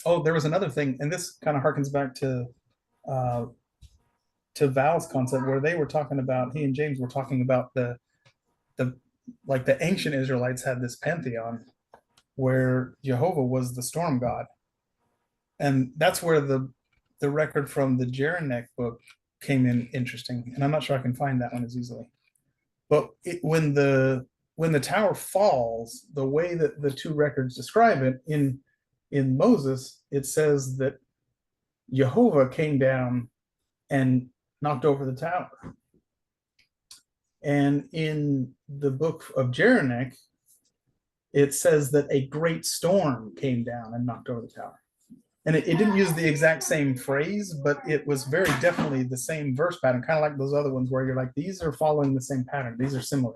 oh, there was another thing, and this kind of harkens back to Val's concept, where they were talking about, he and James were talking about the like the ancient Israelites had this pantheon where Jehovah was the storm god. And that's where the record from the Jeraneck book came in interesting. And I'm not sure I can find that one as easily. But when the tower falls, the way that the two records describe it, in Moses, it says that Jehovah came down and knocked over the tower. And in the book of Jeraneck, it says that a great storm came down and knocked over the tower. And it didn't use the exact same phrase, but it was very definitely the same verse pattern, kind of like those other ones where you're like, these are following the same pattern. These are similar.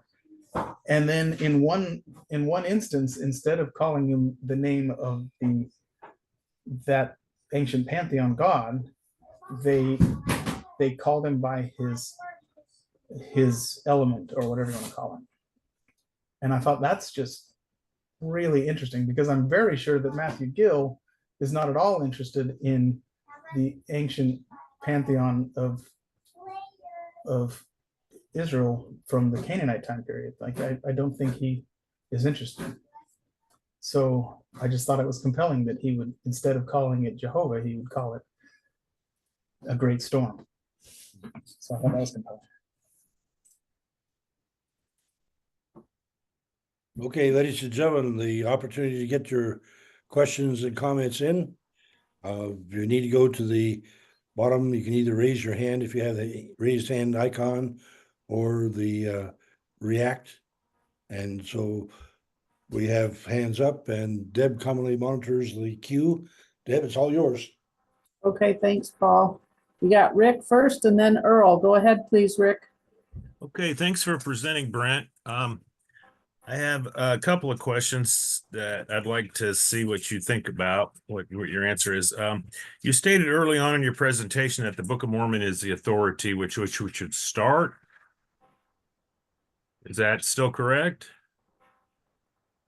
And then in one instance, instead of calling him the name of that ancient pantheon god, they called him by his element, or whatever you want to call him. And I thought that's just really interesting, because I'm very sure that Matthew Gill is not at all interested in the ancient pantheon of Israel from the Canaanite time period. Like I don't think he is interested. So I just thought it was compelling that he would, instead of calling it Jehovah, he would call it a great storm. So I thought that was compelling. Okay, ladies and gentlemen, the opportunity to get your questions and comments in. If you need to go to the bottom, you can either raise your hand if you have the raised hand icon, or the react. And so we have hands up, and Deb commonly monitors the queue. Deb, it's all yours. Okay, thanks, Paul. We got Rick first and then Earl. Go ahead, please, Rick. Okay, thanks for presenting, Brent. I have a couple of questions that I'd like to see what you think about, what your answer is. You stated early on in your presentation that the Book of Mormon is the authority which we should start. Is that still correct?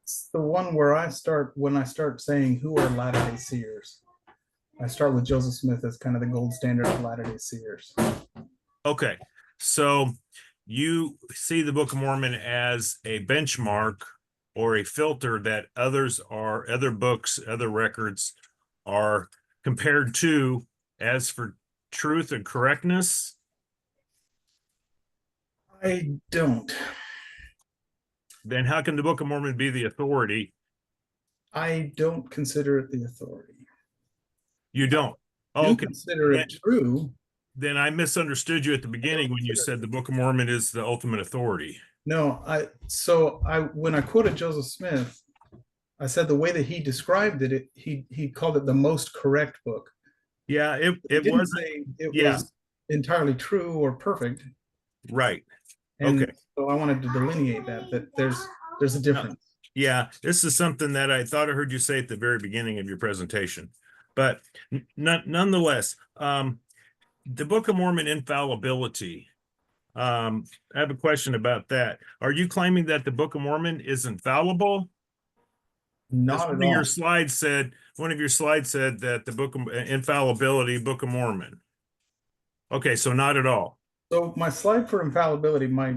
It's the one where I start, when I start saying who are Latter-day Seers. I start with Joseph Smith as kind of the gold standard of Latter-day Seers. Okay, so you see the Book of Mormon as a benchmark or a filter that other books, other records are compared to, as for truth and correctness? I don't. Then how can the Book of Mormon be the authority? I don't consider it the authority. You don't? I Okay. consider it true. Then I misunderstood you at the beginning when you said the Book of Mormon is the ultimate authority. No, when I quoted Joseph Smith, I said the way that he described he called it the most correct book. Yeah, it was. Say it Yeah. was entirely true or perfect. Right. And Okay. so I wanted to delineate that there's a difference. Yeah, this is something that I thought I heard you say at the very beginning of your presentation, but nonetheless, the Book of Mormon infallibility. I have a question about that. Are you claiming that the Book of Mormon is infallible? Not at One of your all. slides said that the Book of Infallibility, Book of Mormon. Okay, so not at all. So my slide for infallibility, my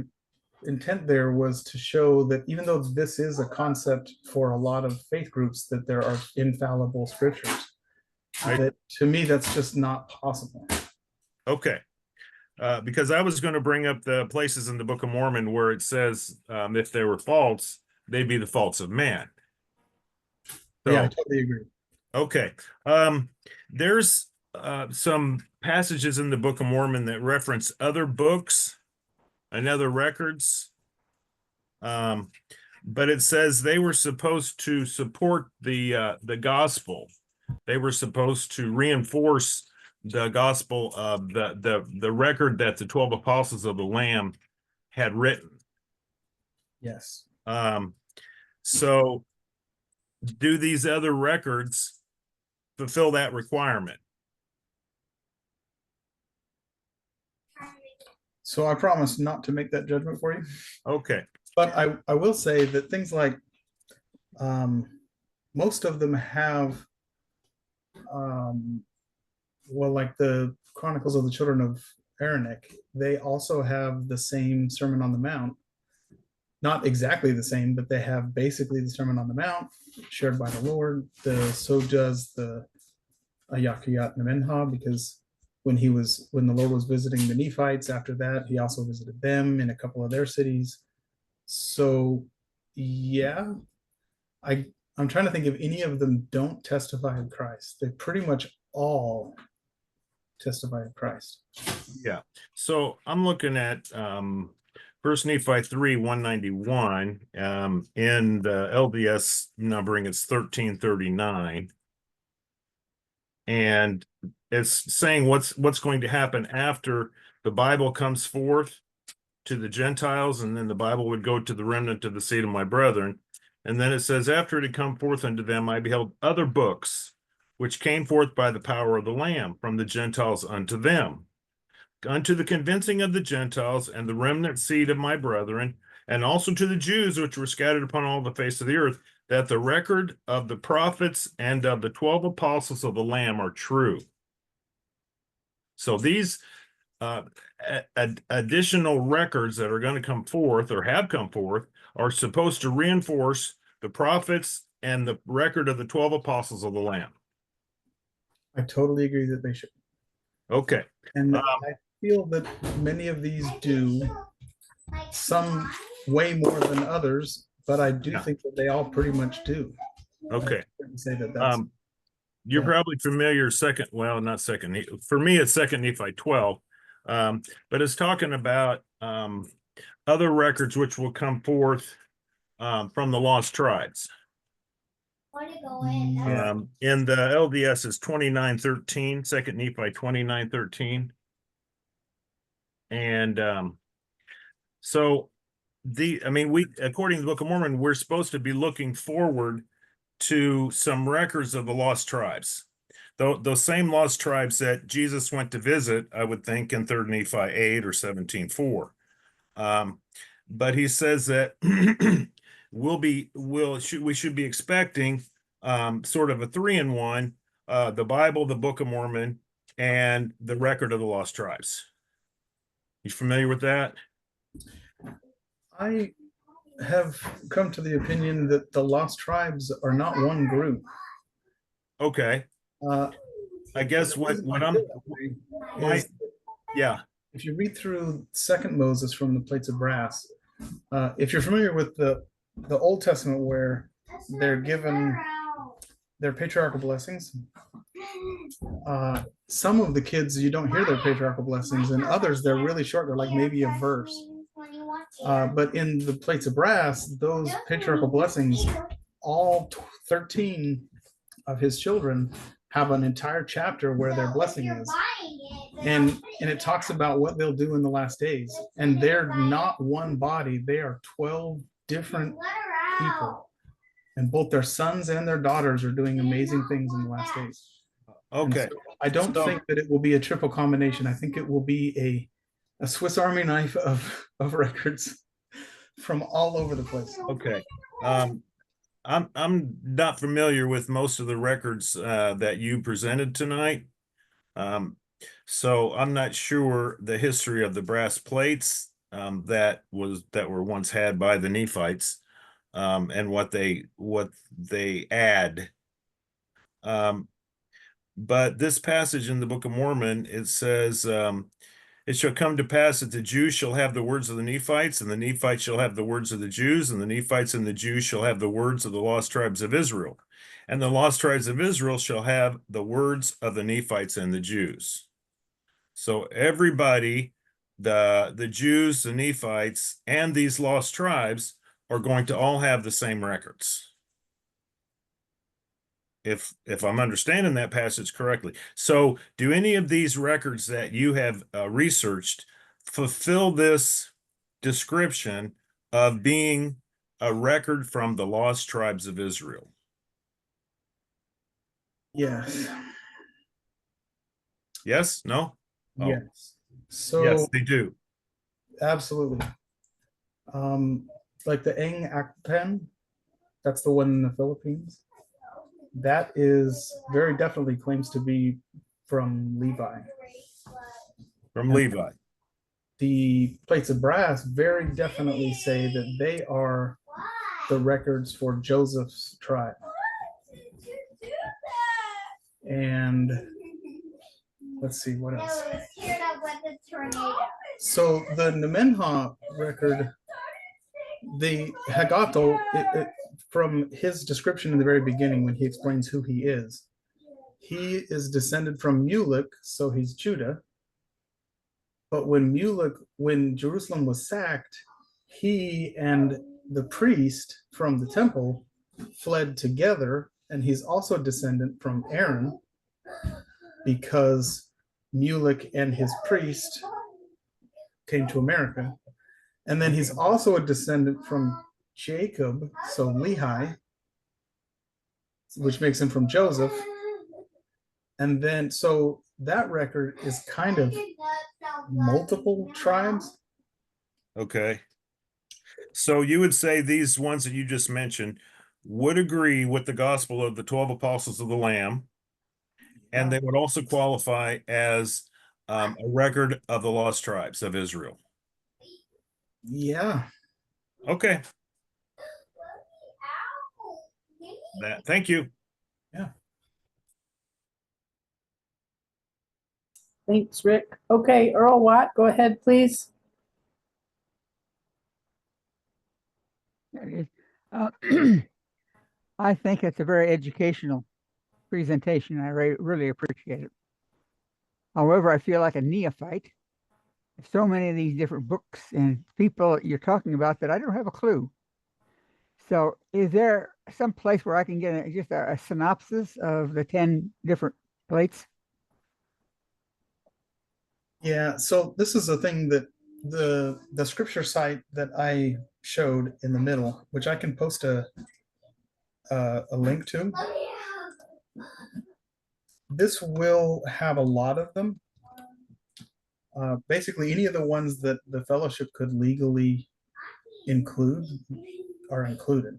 intent there was to show that even though this is a concept for a lot of faith groups, that there are infallible scriptures, that to me, that's just not possible. Okay. Because I was going to bring up the places in the Book of Mormon where it says if they were false, they'd be the faults of man. So, Yeah, I totally agree. okay. There's some passages in the Book of Mormon that reference other books and other records. But it says they were supposed to support the gospel. They were supposed to reinforce the gospel of the record that the 12 apostles of the Lamb had written. Yes. So do these other records fulfill that requirement? So I promise not to make that judgment for you. Okay. But I will say that things like most of them have well, like the Chronicles of the Children of Aaronic, they also have the same Sermon on the Mount. Not exactly the same, but they have basically the Sermon on the Mount shared by the Lord. So does the Ayakiyat Nemenha, because when the Lord was visiting the Nephites after that, he also visited them in a couple of their cities. So yeah, I'm trying to think if any of them don't testify of Christ. They pretty much all testify of Christ. Yeah. So I'm looking at First Nephi 3:191. In the LDS numbering, it's 1339. And it's saying what's going to happen after the Bible comes forth to the Gentiles, and then the Bible would go to the remnant of the seed of my brethren. And then it says, after it had come forth unto them, I beheld other books, which came forth by the power of the Lamb from the Gentiles unto them, unto the convincing of the Gentiles and the remnant seed of my brethren, and also to the Jews which were scattered upon all the face of the earth, that the record of the prophets and of the 12 apostles of the Lamb are true. So these additional records that are going to come forth or have come forth are supposed to reinforce the prophets and the record of the 12 apostles of the Lamb. I totally agree that they should. Okay. And I feel that many of these do, some way more than others, but I do think that they all pretty much do. Okay. Say that's you're yeah. probably familiar not second. For me, it's Second Nephi 12. But it's talking about other records which will come forth from the lost tribes. In the LDS is 2913, Second Nephi 2913. And so we, according to the Book of Mormon, we're supposed to be looking forward to some records of the lost tribes. Those same lost tribes that Jesus went to visit, I would think, in 3rd Nephi 8 or 17:4. But he says that we should be expecting sort of a 3-in-1, the Bible, the Book of Mormon, and the record of the lost tribes. You familiar with that? I have come to the opinion that the lost tribes are not one group. Okay. I guess what I'm is, yeah. If you read through Second Moses from the Plates of Brass, if you're familiar with the Old Testament where they're given their patriarchal blessings, some of the kids you don't hear their patriarchal blessings, and others they're really short. They're like maybe a verse. But in the Plates of Brass, those patriarchal blessings, all 13 of his children have an entire chapter where their blessing is. and it talks about what they'll do in the last days. And they're not one body; they are 12 different people, and both their sons and their daughters are doing amazing things in the last days. And Okay. so I don't So- think that it will be a triple combination. I think it will be a Swiss Army knife of records from all over the place. Okay. I'm not familiar with most of the records that you presented tonight. So I'm not sure the history of the brass plates that were once had by the Nephites and what they add. But this passage in the Book of Mormon, it says, it shall come to pass that the Jews shall have the words of the Nephites, and the Nephites shall have the words of the Jews, and the Nephites and the Jews shall have the words of the lost tribes of Israel. And the lost tribes of Israel shall have the words of the Nephites and the Jews. So everybody, the Jews, the Nephites, and these lost tribes are going to all have the same records. If I'm understanding that passage correctly. So do any of these records that you have researched fulfill this description of being a record from the lost tribes of Israel? Yes. Yes? No? Oh. Yes. So Yes, they do. absolutely. Like the Eng Akpen, that's the one in the Philippines. That is very definitely claims to be from Levi. From Levi. The plates of brass very definitely say that they are the records for Joseph's tribe. And let's see what else. So the Nemenha record, the Haggadah, from his description in the very beginning, when he explains who he is descended from Mulek, so he's Judah. But when Jerusalem was sacked, he and the priest from the temple fled together, and he's also a descendant from Aaron, because Mulek and his priest came to America. And then he's also a descendant from Jacob, so Lehi, which makes him from Joseph. And then, so that record is kind of multiple tribes. Okay. So you would say these ones that you just mentioned would agree with the gospel of the 12 apostles of the Lamb, and they would also qualify as a record of the lost tribes of Israel. Yeah. Okay. Thank you. Yeah. Thanks, Rick. Okay, Earl Watt, go ahead, please. I think it's a very educational presentation. I really appreciate it. However, I feel like a neophyte. So many of these different books and people you're talking about that I don't have a clue. So is there some place where I can get just a synopsis of the 10 different plates? Yeah, so this is a thing that the scripture site that I showed in the middle, which I can post a link to. This will have a lot of them. Basically, any of the ones that the fellowship could legally include are included.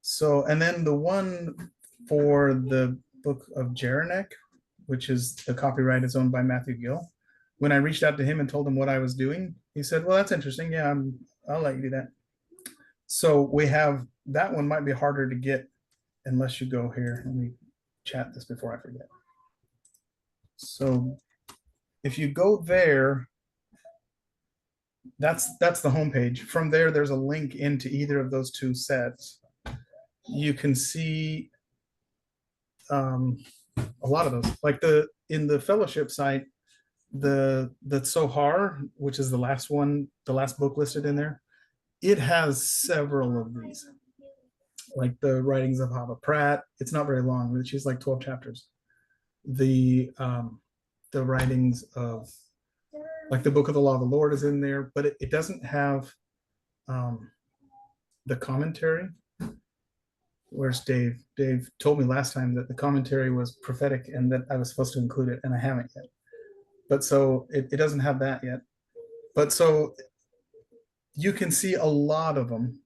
So, and then the one for the book of Jeranek, which is the copyright is owned by Matthew Gill. When I reached out to him and told him what I was doing, he said, well, that's interesting. Yeah, I'll let you do that. So we have, that one might be harder to get unless you go here. Let me chat this before I forget. So if you go there, that's the homepage. From there, there's a link into either of those two sets. You can see a lot of those, like in the fellowship site, the Sohar, which is the last one, the last book listed in there, it has several of these, like the writings of Hava Pratt. It's not very long, but she's like 12 chapters. The the writings of, like the Book of the Law of the Lord is in there, but it doesn't have the commentary. Where's Dave? Dave told me last time that the commentary was prophetic and that I was supposed to include it, and I haven't yet. But so it doesn't have that yet. But so you can see a lot of them,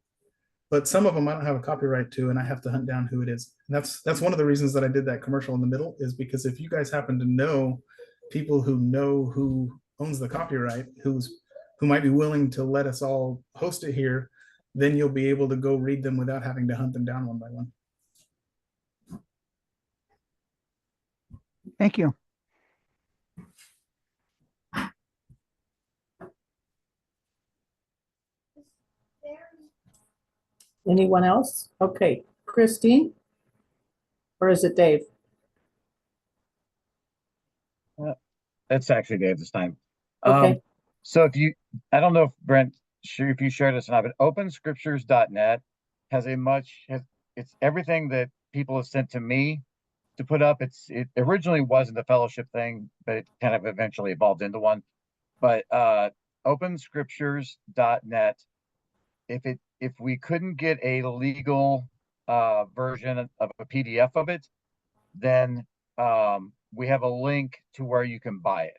but some of them I don't have a copyright to, and I have to hunt down who it is. And that's one of the reasons that I did that commercial in the middle, is because if you guys happen to know people who owns the copyright, who might be willing to let us all host it here, then you'll be able to go read them without having to hunt them down one by one. Thank you. Anyone else? Okay, Christine? Or is it Dave? That's actually Dave this time. Okay. So I don't know if Brent, sure if you shared this or not, but openscriptures.net has it's everything that people have sent to me to put up. It originally wasn't a fellowship thing, but it kind of eventually evolved into one. But openscriptures.net, if we couldn't get a legal version of a PDF of it, then we have a link to where you can buy it.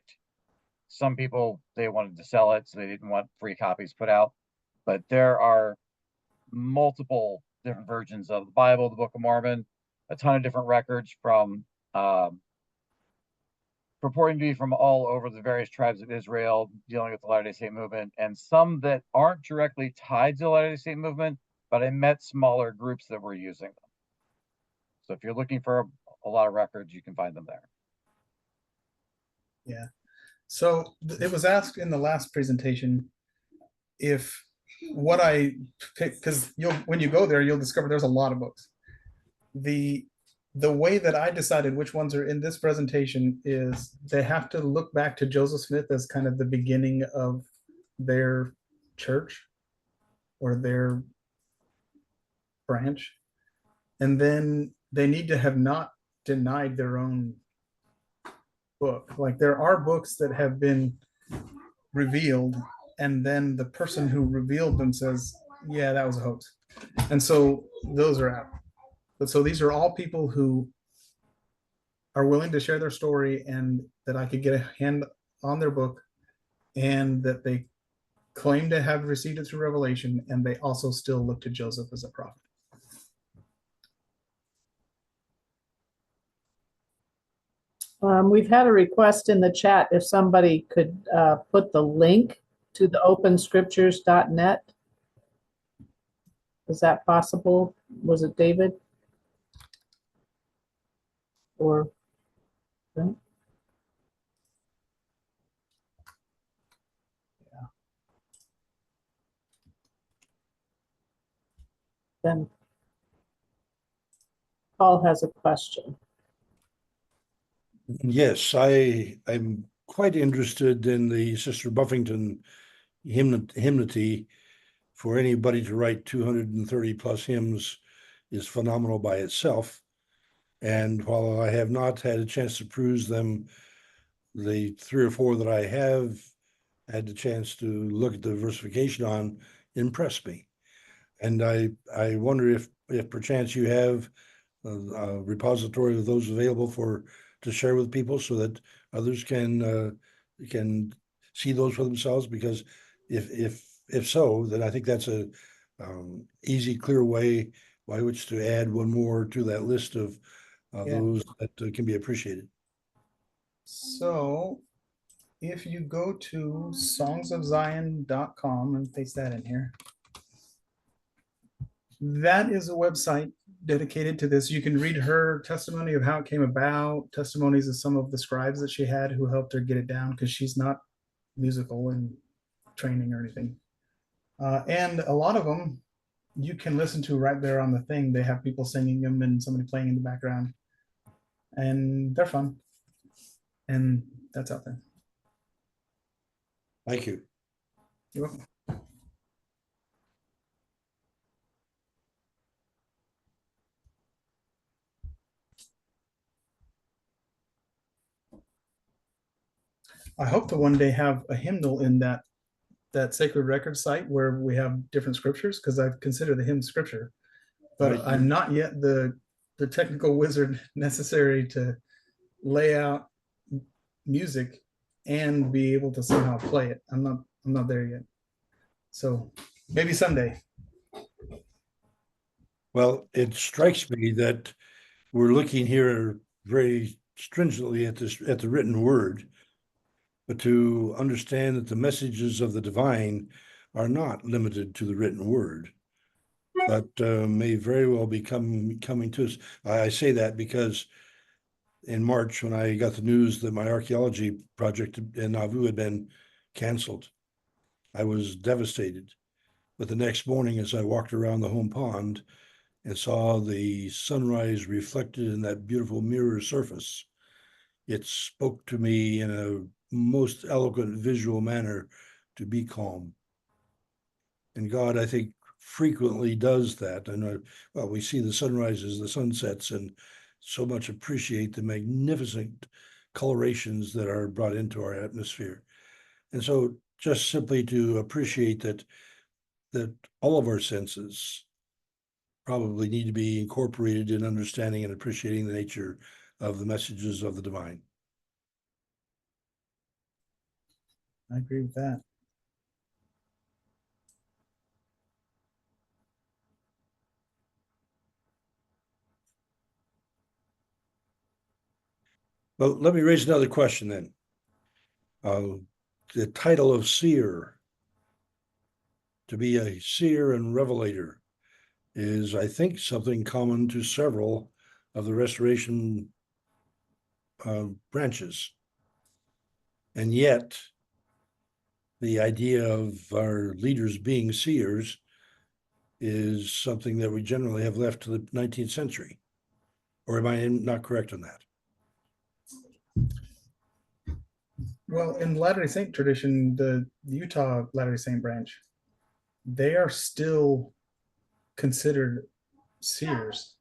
Some people, they wanted to sell it, so they didn't want free copies put out. But there are multiple different versions of the Bible, the Book of Mormon, a ton of different records from purporting to be from all over the various tribes of Israel dealing with the Latter-day Saint movement, and some that aren't directly tied to the Latter-day Saint movement, but I met smaller groups that were using them. So if you're looking for a lot of records, you can find them there. Yeah. So it was asked in the last presentation if what I pick, because when you go there, you'll discover there's a lot of books. The way that I decided which ones are in this presentation is they have to look back to Joseph Smith as kind of the beginning of their church or their branch. And then they need to have not denied their own book. Like there are books that have been revealed, and then the person who revealed them says, yeah, that was a hoax. And so those are out. But so these are all people who are willing to share their story, and that I could get a hand on their book, and that they claim to have received it through revelation, and they also still look to Joseph as a prophet. We've had a request in the chat if somebody could put the link to the openscriptures.net. Is that possible? Was it David? Or Brent? Yeah. Then Paul has a question. Yes, I'm quite interested in the Sister Buffington hymnody. For anybody to write 230 plus hymns is phenomenal by itself. And while I have not had a chance to peruse them, the 3 or 4 that I have had the chance to look at the versification on impressed me. And I wonder if perchance you have a repository of those available to share with people so that others can see those for themselves. Because if so, then I think that's a easy, clear way by which to add one more to that list of Yeah. those that can be appreciated. So if you go to songsofzion.com and paste that in here, that is a website dedicated to this. You can read her testimony of how it came about, testimonies of some of the scribes that she had who helped her get it down, because she's not musical in training or anything. And a lot of them you can listen to right there on the thing. They have people singing them and somebody playing in the background, and they're fun. And that's out there. Thank you. You're welcome. I hope to one day have a hymnal in that sacred record site where we have different scriptures, because I consider the hymn scripture, but Right. I'm not yet the technical wizard necessary to lay out music and be able to somehow play it. I'm not there yet. So maybe someday. Well, it strikes me that we're looking here very stringently at the written word, but to understand that the messages of the divine are not limited to the written word, but may very well be coming to us. I say that because in March, when I got the news that my archaeology project in Nauvoo had been canceled, I was devastated. But the next morning, as I walked around the home pond and saw the sunrise reflected in that beautiful mirror surface, it spoke to me in a most eloquent visual manner to be calm. And God, I think, frequently does that. And well, we see the sunrises, the sunsets, and so much appreciate the magnificent colorations that are brought into our atmosphere. And so just simply to appreciate that all of our senses probably need to be incorporated in understanding and appreciating the nature of the messages of the divine. I agree with that. Well, let me raise another question then. The title of seer, to be a seer and revelator, is, I think, something common to several of the restoration branches. And yet, the idea of our leaders being seers is something that we generally have left to the 19th century. Or am I not correct on that? Well, in Latter-day Saint tradition, the Utah Latter-day Saint branch, they are still considered seers,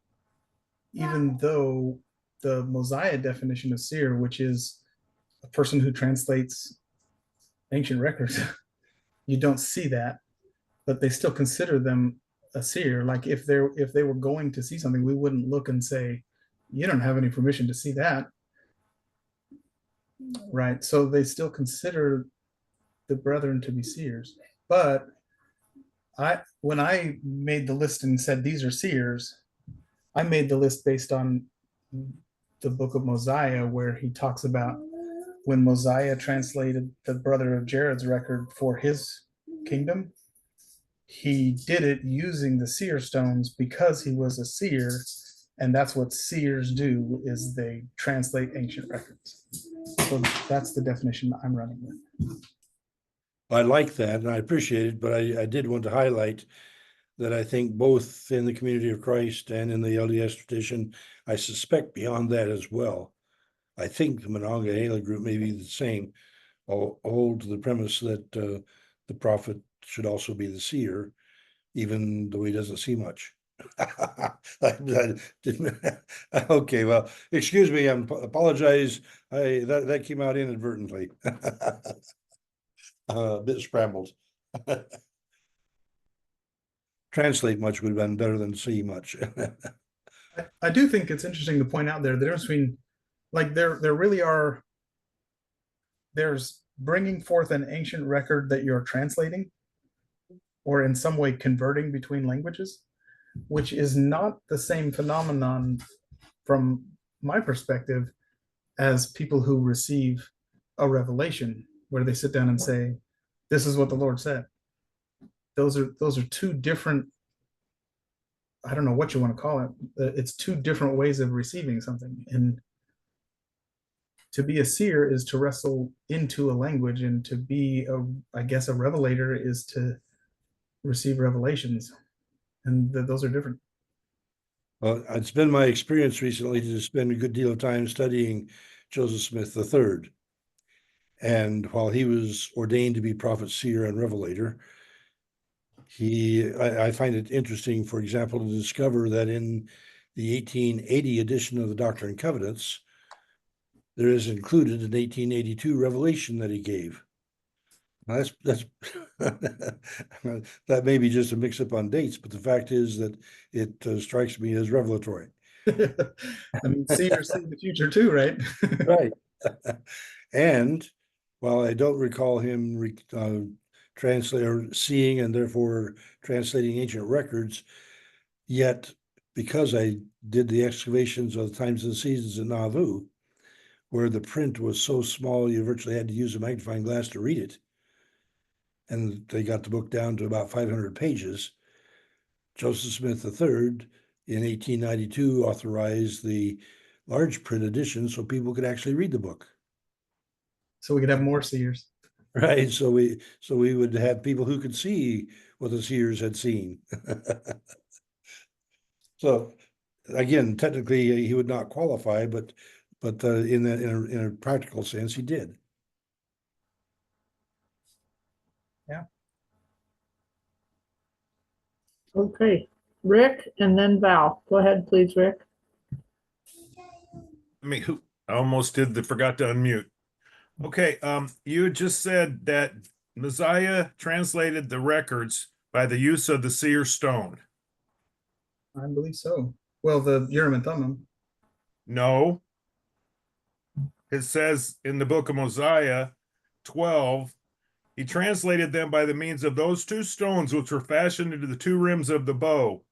even though the Mosiah definition of seer, which is a person who translates ancient records, you don't see that, but they still consider them a seer. Like if they were going to see something, we wouldn't look and say, you don't have any permission to see that. Right. So they still consider the brethren to be seers. But when I made the list and said these are seers, I made the list based on the book of Mosiah, where he talks about when Mosiah translated the brother of Jared's record for his kingdom, he did it using the seer stones because he was a seer, and that's what seers do, is they translate ancient records. So that's the definition I'm running with. I like that and I appreciate it, but I did want to highlight that I think both in the community of Christ and in the LDS tradition, I suspect beyond that as well, I think the Monongahela group may be the same, hold to the premise that the prophet should also be the seer, even though he doesn't see much. I didn't, okay, well, excuse me, I apologize. That came out inadvertently. A bit scrambled. Translate much would have been better than see much. I do think it's interesting to point out there the difference between, like, there really are, there's bringing forth an ancient record that you're translating or in some way converting between languages, which is not the same phenomenon from my perspective as people who receive a revelation where they sit down and say, this is what the Lord said. Those are two different, I don't know what you want to call it. It's two different ways of receiving something. And to be a seer is to wrestle into a language, and to be I guess a revelator is to receive revelations. And those are different. Well, it's been my experience recently to spend a good deal of time studying Joseph Smith III. And while he was ordained to be prophet, seer, and revelator, I find it interesting, for example, to discover that in the 1880 edition of the Doctrine and Covenants, there is included an 1882 revelation that he gave. Now that's that may be just a mix up on dates, but the fact is that it strikes me as revelatory. I mean, seers see the future too, right? Right. And while I don't recall him translate or seeing and therefore translating ancient records, yet because I did the excavations of the times and seasons in Nauvoo, where the print was so small you virtually had to use a magnifying glass to read it, and they got the book down to about 500 pages. Joseph Smith III in 1892 authorized the large print edition so people could actually read the book. So we could have more seers. Right. So we would have people who could see what the seers had seen. So again, technically he would not qualify, but in a practical sense, he did. Okay, Rick and then Val. Go ahead, please, Rick. I almost forgot to unmute. Okay, you just said that Messiah translated the records by the use of the seer stone. I believe so. Well, the Urim and Thummim. No. It says in the book of Mosiah 12, he translated them by the means of those two stones which were fashioned into the two rims of the bow.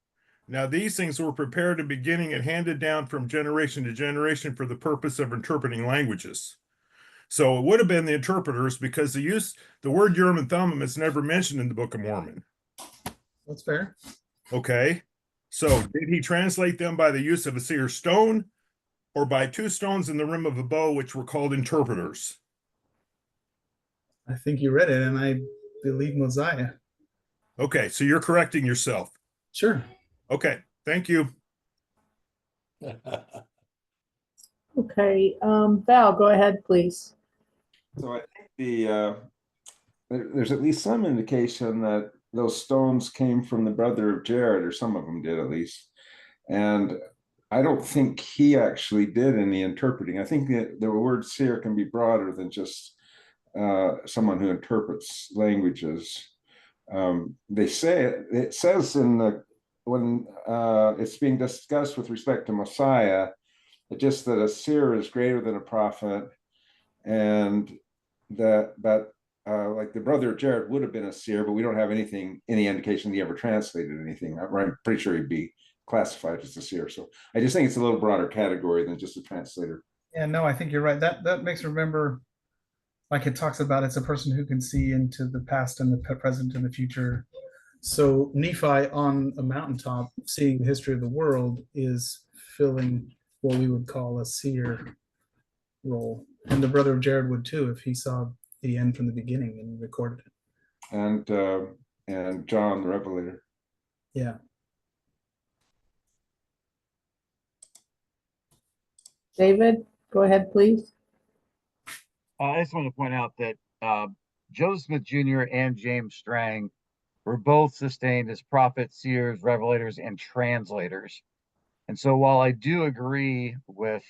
Now these things were prepared at the beginning and handed down from generation to generation for the purpose of interpreting languages. So it would have been the interpreters, because the word Urim and Thummim is never mentioned in the Book of Mormon. That's fair. Okay. So did he translate them by the use of a seer stone, or by two stones in the rim of a bow, which were called interpreters? I think you read it, and I believe Mosiah. Okay, so you're correcting yourself. Sure. Okay, thank you. Okay, Val, go ahead, please. So I think there's at least some indication that those stones came from the brother of Jared, or some of them did at least. And I don't think he actually did any interpreting. I think that the word seer can be broader than just someone who interprets languages. They say it says when it's being discussed with respect to Messiah, just that a seer is greater than a prophet, and that like the brother of Jared would have been a seer, but we don't have any indication he ever translated anything. I'm pretty sure he'd be classified as a seer. So I just think it's a little broader category than just a translator. Yeah, no, I think you're right. That makes me remember, like it talks about, it's a person who can see into the past and the present and the future. So Nephi on a mountaintop, seeing the history of the world, is filling what we would call a seer role. And the brother of Jared would too, if he saw the end from the beginning and recorded it. And John the Revelator. Yeah. David, go ahead, please. I just want to point out that Joseph Smith Jr. and James Strang were both sustained as prophets, seers, revelators, and translators. And so while I do agree with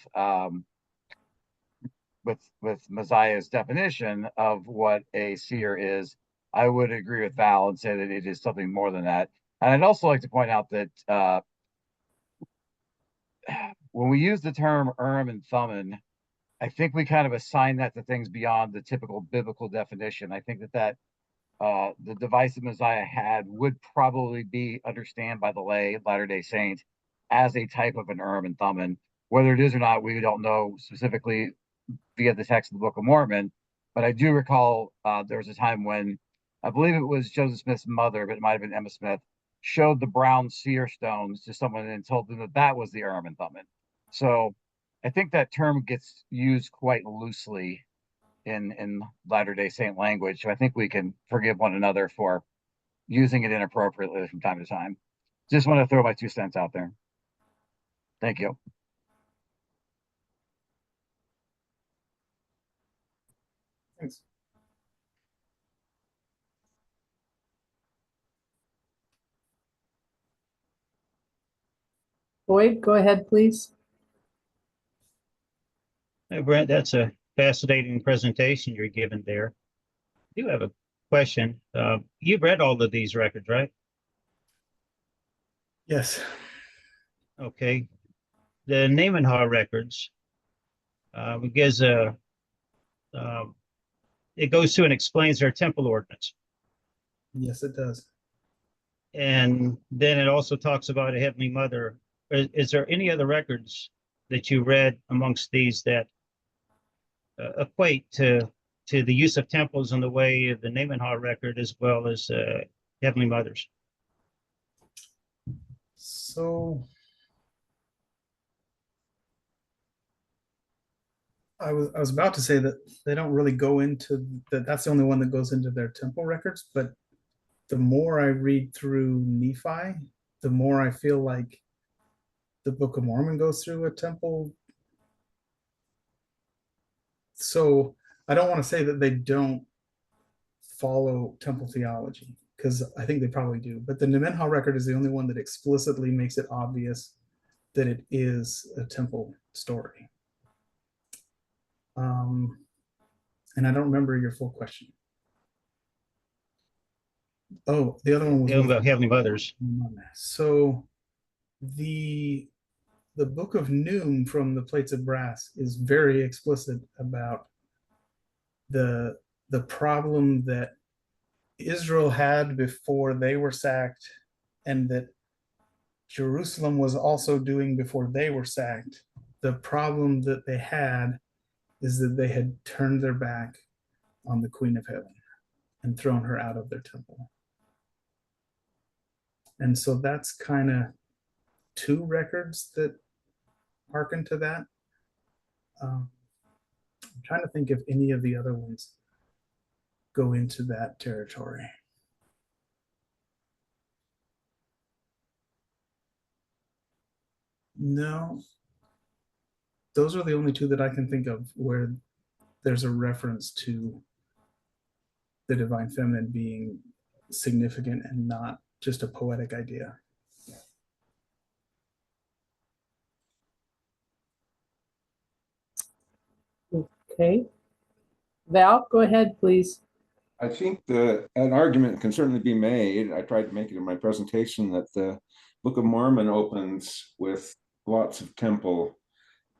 Messiah's definition of what a seer is, I would agree with Val and say that it is something more than that. And I'd also like to point out that when we use the term Urim and Thummim, I think we kind of assign that to things beyond the typical biblical definition. I think that the device that Messiah had would probably be understood by the lay Latter-day Saint as a type of an Urim and Thummim. Whether it is or not, we don't know specifically via the text of the Book of Mormon. But I do recall there was a time when I believe it was Joseph Smith's mother, but it might have been Emma Smith, showed the brown seer stones to someone and told them that that was the Urim and Thummim. So I think that term gets used quite loosely in Latter-day Saint language. So I think we can forgive one another for using it inappropriately from time to time. Just want to throw my 2 cents out there. Thank you. Thanks. Boyd, go ahead, please. Hey, Brent, that's a fascinating presentation you're giving there. I do have a question. You've read all of these records, right? Yes. Okay. The Naamanhar records, because it goes through and explains their temple ordinance. Yes, it does. And then it also talks about a Heavenly Mother. Is there any other records that you read amongst these that equate to the use of temples in the way of the Naamanhar record as well as Heavenly Mothers? So I was about to say that they don't really go into that. That's the only one that goes into their temple records. But the more I read through Nephi, the more I feel like the Book of Mormon goes through a temple. So I don't want to say that they don't follow temple theology, because I think they probably do. But the Nemenhah record is the only one that explicitly makes it obvious that it is a temple story. And I don't remember your full question. Oh, the other one was About Heavenly Mothers. So the Book of Noom from the Plates of Brass is very explicit about the problem that Israel had before they were sacked, and that Jerusalem was also doing before they were sacked. The problem that they had is that they had turned their back on the Queen of Heaven and thrown her out of their temple. And so that's kind of two records that hearken to that. I'm trying to think if any of the other ones go into that territory. No, those are the only two that I can think of where there's a reference to the divine feminine being significant and not just a poetic idea. Okay. Val, go ahead, please. I think an argument can certainly be made. I tried to make it in my presentation that the Book of Mormon opens with lots of temple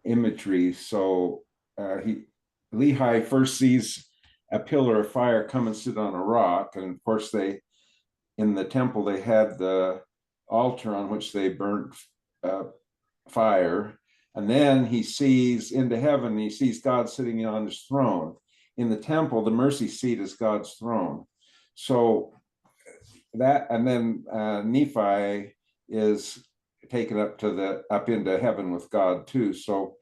imagery. So Lehi first sees a pillar of fire come and sit on a rock, and of course in the temple they had the altar on which they burnt fire, and then he sees into heaven. He sees God sitting on his throne. In the temple, the mercy seat is God's throne. So that, and then Nephi is taken up into heaven with God too. So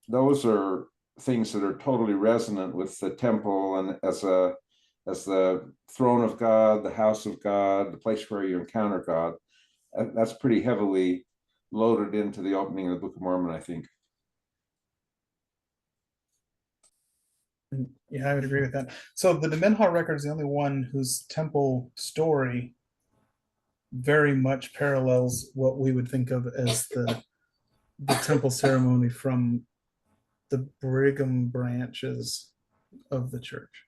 those are things that are totally resonant with the temple and as the throne of God, the house of God, the place where you encounter God. That's pretty heavily loaded into the opening of the Book of Mormon, I think. Yeah, I would agree with that. So the Nemenhah record is the only one whose temple story very much parallels what we would think of as the temple ceremony from the Brigham branches of the church.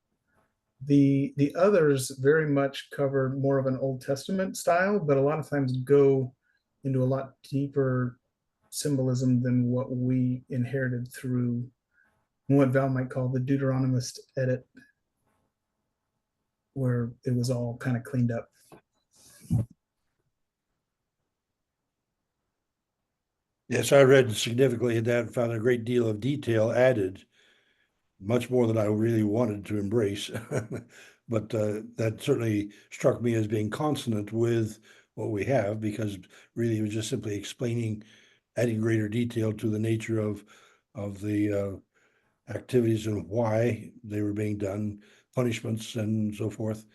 The others very much cover more of an Old Testament style, but a lot of times go into a lot deeper symbolism than what we inherited through what Val might call the Deuteronomist edit, where it was all kind of cleaned up. Yes, I read significantly in that and found a great deal of detail added, much more than I really wanted to embrace. But that certainly struck me as being consonant with what we have, because really it was just simply explaining, adding greater detail to the nature of the activities and why they were being done, punishments and so forth.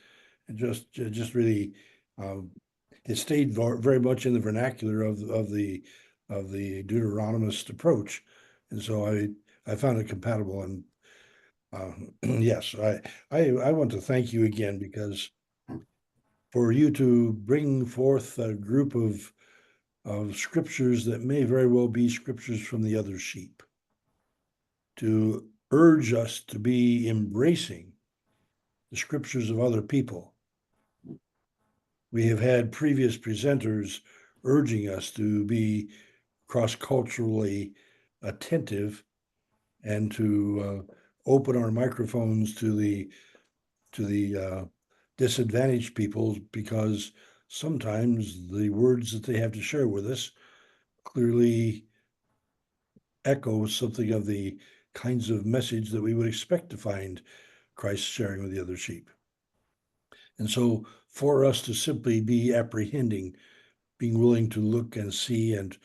And just really, it stayed very much in the vernacular of the Deuteronomist approach, and so I found it compatible. And yes, I want to thank you again, because for you to bring forth a group of scriptures that may very well be scriptures from the other sheep. to urge us to be embracing the scriptures of other people. We have had previous presenters urging us to be cross-culturally attentive and to open our microphones to the disadvantaged peoples, because sometimes the words that they have to share with us clearly echo something of the kinds of message that we would expect to find Christ sharing with the other sheep. And so for us to simply be apprehending, being willing to look and see and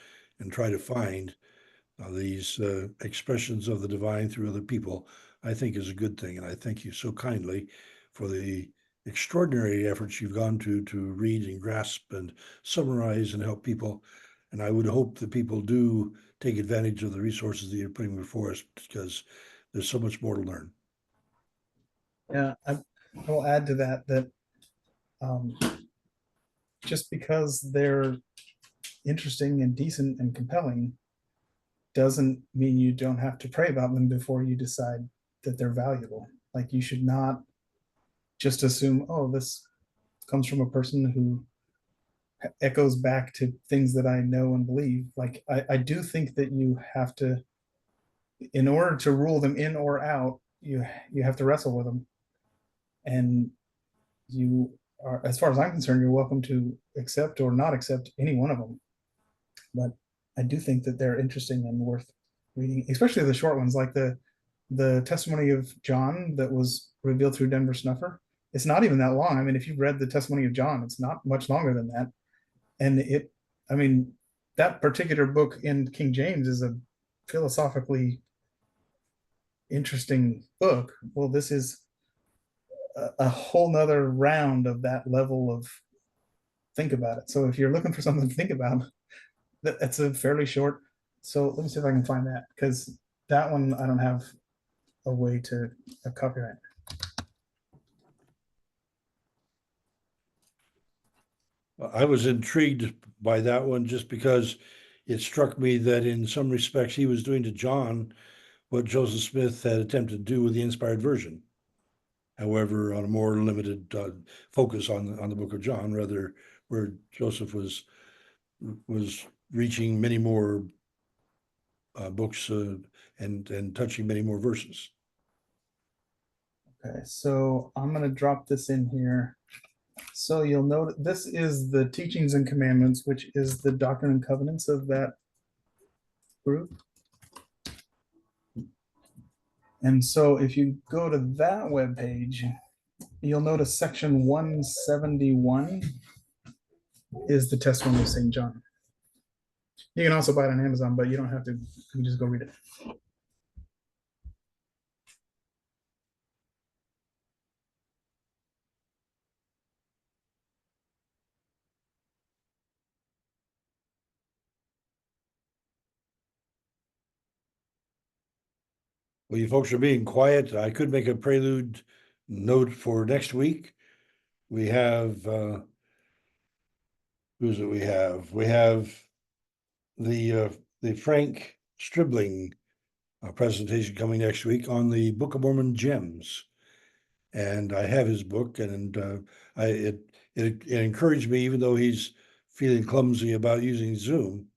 try to find these expressions of the divine through other people, I think is a good thing. And I thank you so kindly for the extraordinary efforts you've gone to read and grasp and summarize and help people. And I would hope that people do take advantage of the resources that you're putting before us, because there's so much more to learn. Yeah, I will add to that just because they're interesting and decent and compelling doesn't mean you don't have to pray about them before you decide that they're valuable. Like, you should not just assume, oh, this comes from a person who echoes back to things that I know and believe. Like, I do think that you have to, in order to rule them in or out, you have to wrestle with them. And you are, as far as I'm concerned, you're welcome to accept or not accept any one of them. But I do think that they're interesting and worth reading, especially the short ones, like the testimony of John that was revealed through Denver Snuffer. It's not even that long. I mean, if you've read the testimony of John, it's not much longer than that. And I mean, that particular book in King James is a philosophically interesting book. Well, this is a whole nother round of that level of think about it. So if you're looking for something to think about, that's a fairly short. So let me see if I can find that, because that one I don't have a way to copyright. I was intrigued by that one just because it struck me that in some respects he was doing to John what Joseph Smith had attempted to do with the inspired version. However, on a more limited focus on the book of John, rather, where Joseph was reaching many more books and touching many more verses. Okay, so I'm going to drop this in here. So you'll note this is the Teachings and Commandments, which is the Doctrine and Covenants of that group. And so if you go to that webpage, you'll notice section 171 is the testimony of St. John. You can also buy it on Amazon, but you don't have to. You can just go read it. Well, you folks are being quiet. I could make a prelude note for next week. We have, who's it we have? We have the Frank Stribling presentation coming next week on the Book of Mormon gems. And I have his book, and it encouraged me, even though he's feeling clumsy about using Zoom.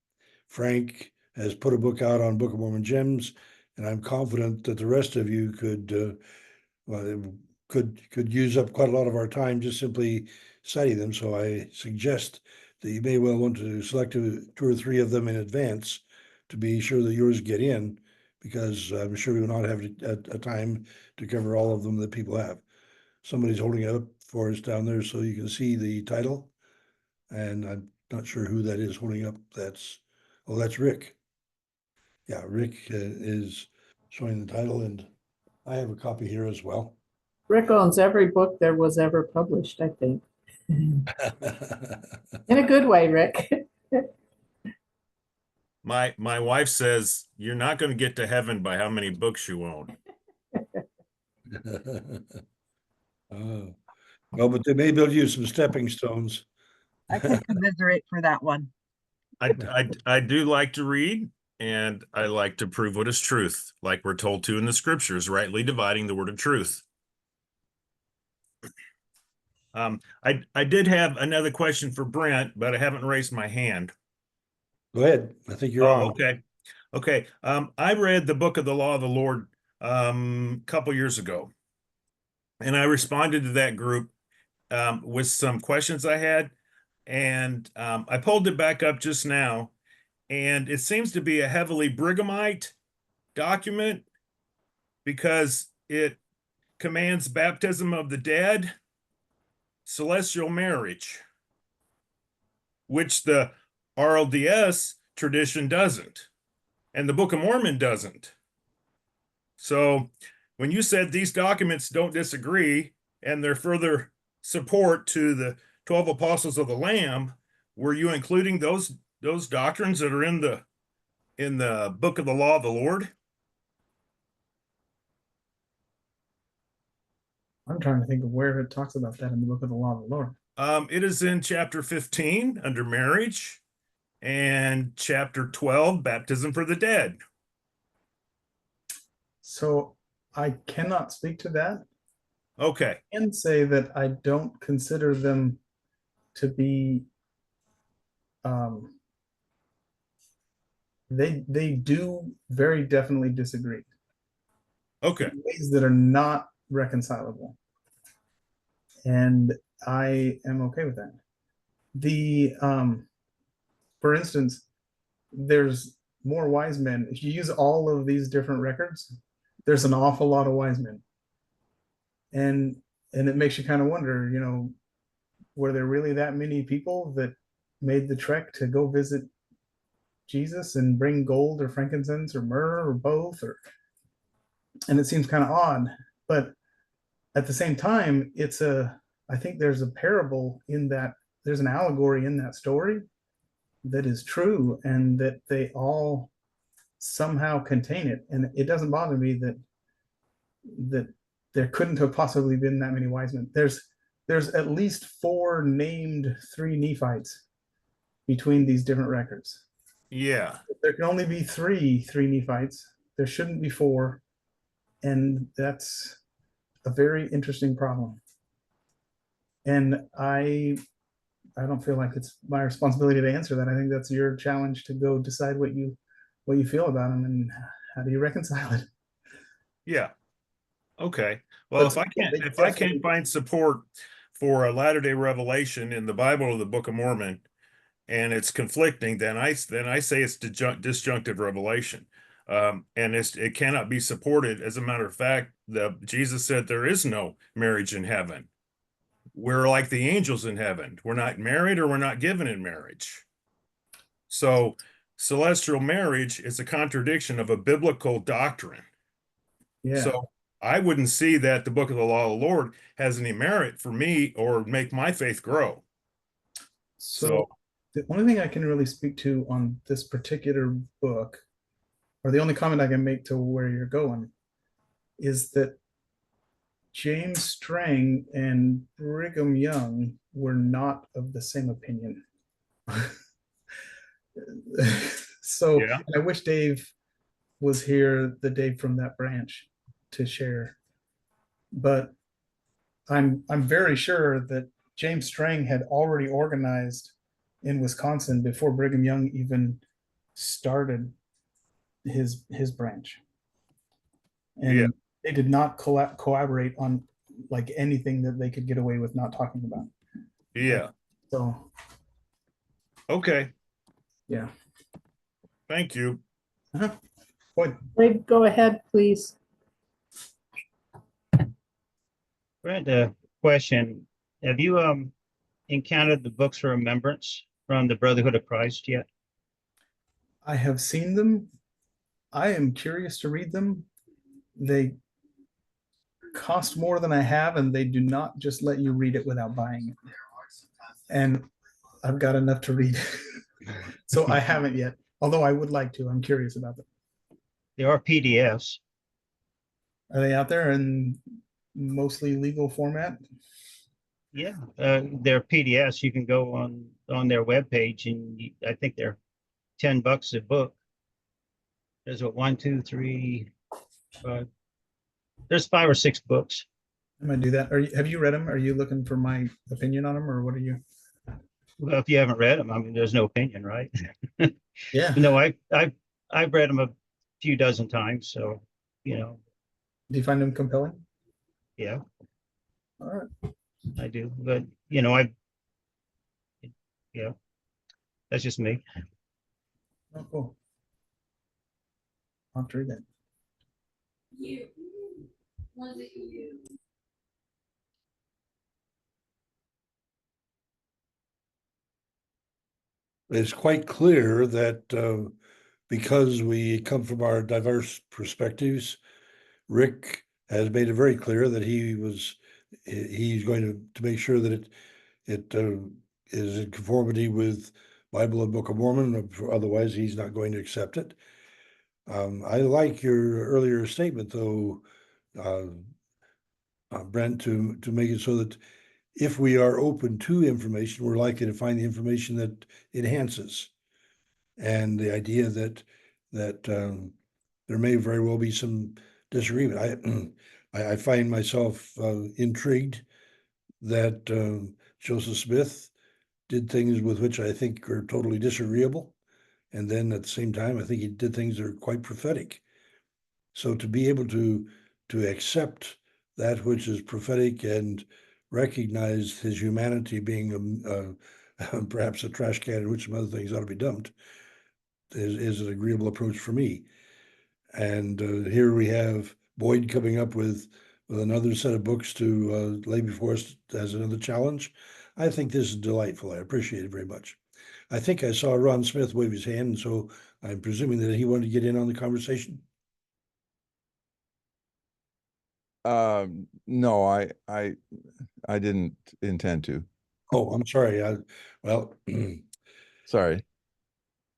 Frank has put a book out on Book of Mormon gems, and I'm confident that the rest of you could use up quite a lot of our time just simply citing them. So I suggest that you may well want to select two or three of them in advance to be sure that yours get in, because I'm sure we will not have a time to cover all of them that people have. Somebody's holding it up for us down there so you can see the title, and I'm not sure who that is holding up. That's Rick. Yeah, Rick is showing the title, and I have a copy here as well. Rick owns every book there was ever published, I think. In a good way, Rick. My wife says you're not going to get to heaven by how many books you own. Well, but they may build you some stepping stones. I can commiserate for that one. I do like to read, and I like to prove what is truth, like we're told to in the scriptures, rightly dividing the word of truth. I did have another question for Brent, but I haven't raised my hand. Go ahead. I think you're on. Okay. Okay. I read the book of the law of the Lord a couple years ago, and I responded to that group with some questions I had, and I pulled it back up just now, and it seems to be a heavily Brighamite document because it commands baptism of the dead, celestial marriage, which the RLDS tradition doesn't, and the Book of Mormon doesn't. So when you said these documents don't disagree and they're further support to the 12 apostles of the Lamb, were you including those doctrines that are in the book of the law of the Lord? I'm trying to think of where it talks about that in the book of the law of the Lord. It is in chapter 15 under marriage and chapter 12, baptism for the dead. So I cannot speak to that. Okay. I can say that I don't consider them to be they do very definitely disagree Okay. in ways that are not reconcilable. And I am okay with that. The for instance, there's more wise men. If you use all of these different records, there's an awful lot of wise men. And it makes you kind of wonder, were there really that many people that made the trek to go visit Jesus and bring gold or frankincense or myrrh or both? And it seems kind of odd, but at the same time, I think there's a parable in that, there's an allegory in that story that is true, and that they all somehow contain it. And it doesn't bother me that there couldn't have possibly been that many wise men. There's at least 4 named 3 Nephites between these different records. Yeah. There can only be 3 Nephites. There shouldn't be 4. And that's a very interesting problem. And I don't feel like it's my responsibility to answer that. I think that's your challenge to go decide what you feel about them and how do you reconcile it. Yeah. Okay. Well, But if I can't find support for a Latter-day Revelation in the Bible or the Book of Mormon, and it's conflicting, then I say it's disjunctive revelation, and it cannot be supported. As a matter of fact, Jesus said there is no marriage in heaven. We're like the angels in heaven. We're not married or we're not given in marriage. So celestial marriage is a contradiction of a biblical doctrine. Yeah. So I wouldn't see that the book of the law of the Lord has any merit for me or make my faith grow. So the only thing I can really speak to on this particular book, or the only comment I can make to where you're going, is that James Strang and Brigham Young were not of the same opinion. So Yeah. I wish Dave was here, the Dave from that branch, to share. But I'm very sure that James Strang had already organized in Wisconsin before Brigham Young even started his branch. And Yeah. they did not collaborate on like anything that they could get away with not talking about. Yeah. So Okay. yeah. Thank you. What? Wait, go ahead, please. Brent, a question. Have you encountered the books for remembrance from the Brotherhood of Christ yet? I have seen them. I am curious to read them. They cost more than I have, and they do not just let you read it without buying it. And I've got enough to read. So I haven't yet, although I would like to. I'm curious about them. There are PDFs. Are they out there in mostly legal format? Yeah, they're PDFs. You can go on their webpage, and I think they're $10 a book. there's what, 1, 2, 3, 5. There's 5 or 6 books. I'm gonna do that. Have you read them? Are you looking for my opinion on them, or what are you? Well, if you haven't read them, I mean, there's no opinion, right? Yeah. No, I've read them a few dozen times, so you know, Do you find them compelling? yeah, All right. I do. But yeah, that's just me. Oh, cool. I'll have to read that. It's quite clear that because we come from our diverse perspectives, Rick has made it very clear that he's going to make sure that it is in conformity with Bible and Book of Mormon. Otherwise, he's not going to accept it. I like your earlier statement, though, Brent, to make it so that if we are open to information, we're likely to find the information that enhances. And the idea that there may very well be some disagreement. I find myself intrigued that Joseph Smith did things with which I think are totally disagreeable. And then at the same time, I think he did things that are quite prophetic. So to be able to accept that which is prophetic and recognize his humanity being perhaps a trash can in which some other things ought to be dumped is an agreeable approach for me. And here we have Boyd coming up with another set of books to lay before us as another challenge. I think this is delightful. I appreciate it very much. I think I saw Ron Smith wave his hand, and so I'm presuming that he wanted to get in on the conversation. No, I didn't intend to. Oh, I'm sorry. Well, Sorry.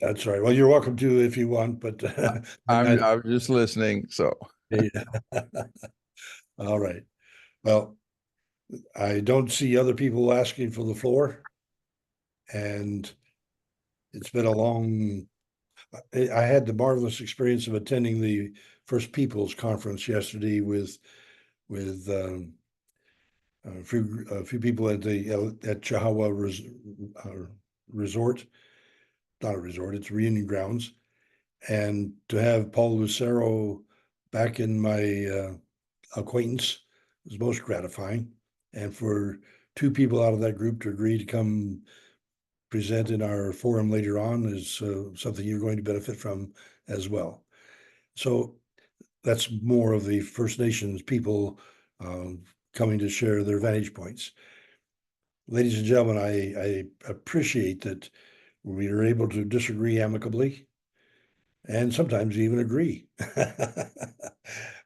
that's all right. Well, you're welcome to if you want, but I'm just listening. So yeah. All right. Well, I don't see other people asking for the floor, and it's been a long. I had the marvelous experience of attending the First Peoples Conference yesterday with a few people at the at Chihuahua Resort, not a resort, it's reunion grounds, and to have Paul Lucero back in my acquaintance was most gratifying, and for two people out of that group to agree to come present in our forum later on is something you're going to benefit from as well. So that's more of the First Nations people coming to share their vantage points. Ladies and gentlemen, I appreciate that we are able to disagree amicably and sometimes even agree.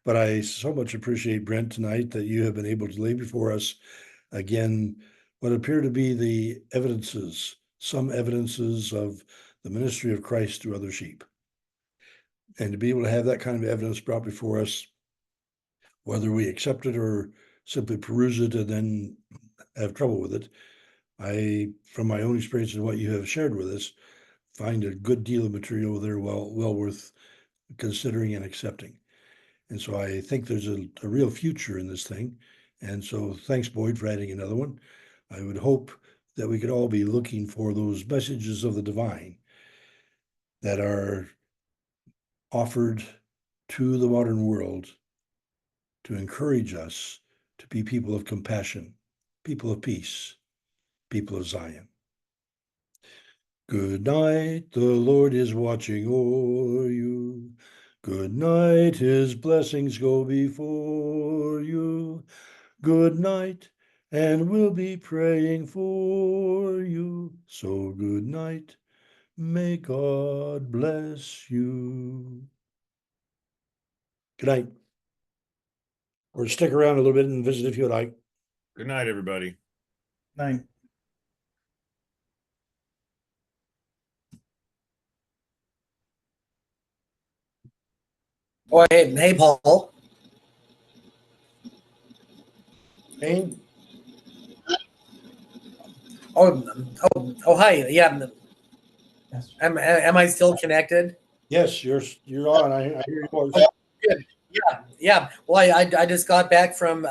But I so much appreciate, Brent, tonight that you have been able to lay before us again what appear to be the evidences, some evidences of the ministry of Christ to other sheep. And to be able to have that kind of evidence brought before us, whether we accept it or simply peruse it and then have trouble with it, I, from my own experience and what you have shared with us, find a good deal of material there well worth considering and accepting. And so I think there's a real future in this thing. And so thanks, Boyd, for adding another one. I would hope that we could all be looking for those messages of the divine that are offered to the modern world to encourage us to be people of compassion, people of peace, people of Zion. Good night, the Lord is watching o'er you. Good night, his blessings go before you. Good night, and we'll be praying for you. So good night, may God bless you. Good night. Or stick around a little bit and visit if you like. Good night, everybody. 9. Oh, hey, Paul. Hey, Oh, hi. Yeah, am I still connected? Yes, you're on. I hear your voice. Good. Yeah. Well, I just got back from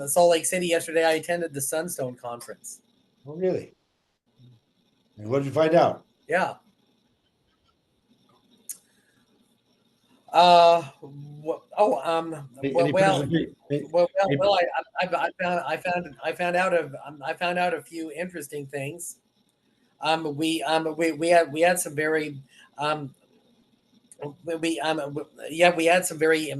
Salt Lake City yesterday. I attended the Sunstone conference. Oh, really? And what did you find out? Yeah. Any presenta- Well, I found out a few interesting things. We had some very we had some very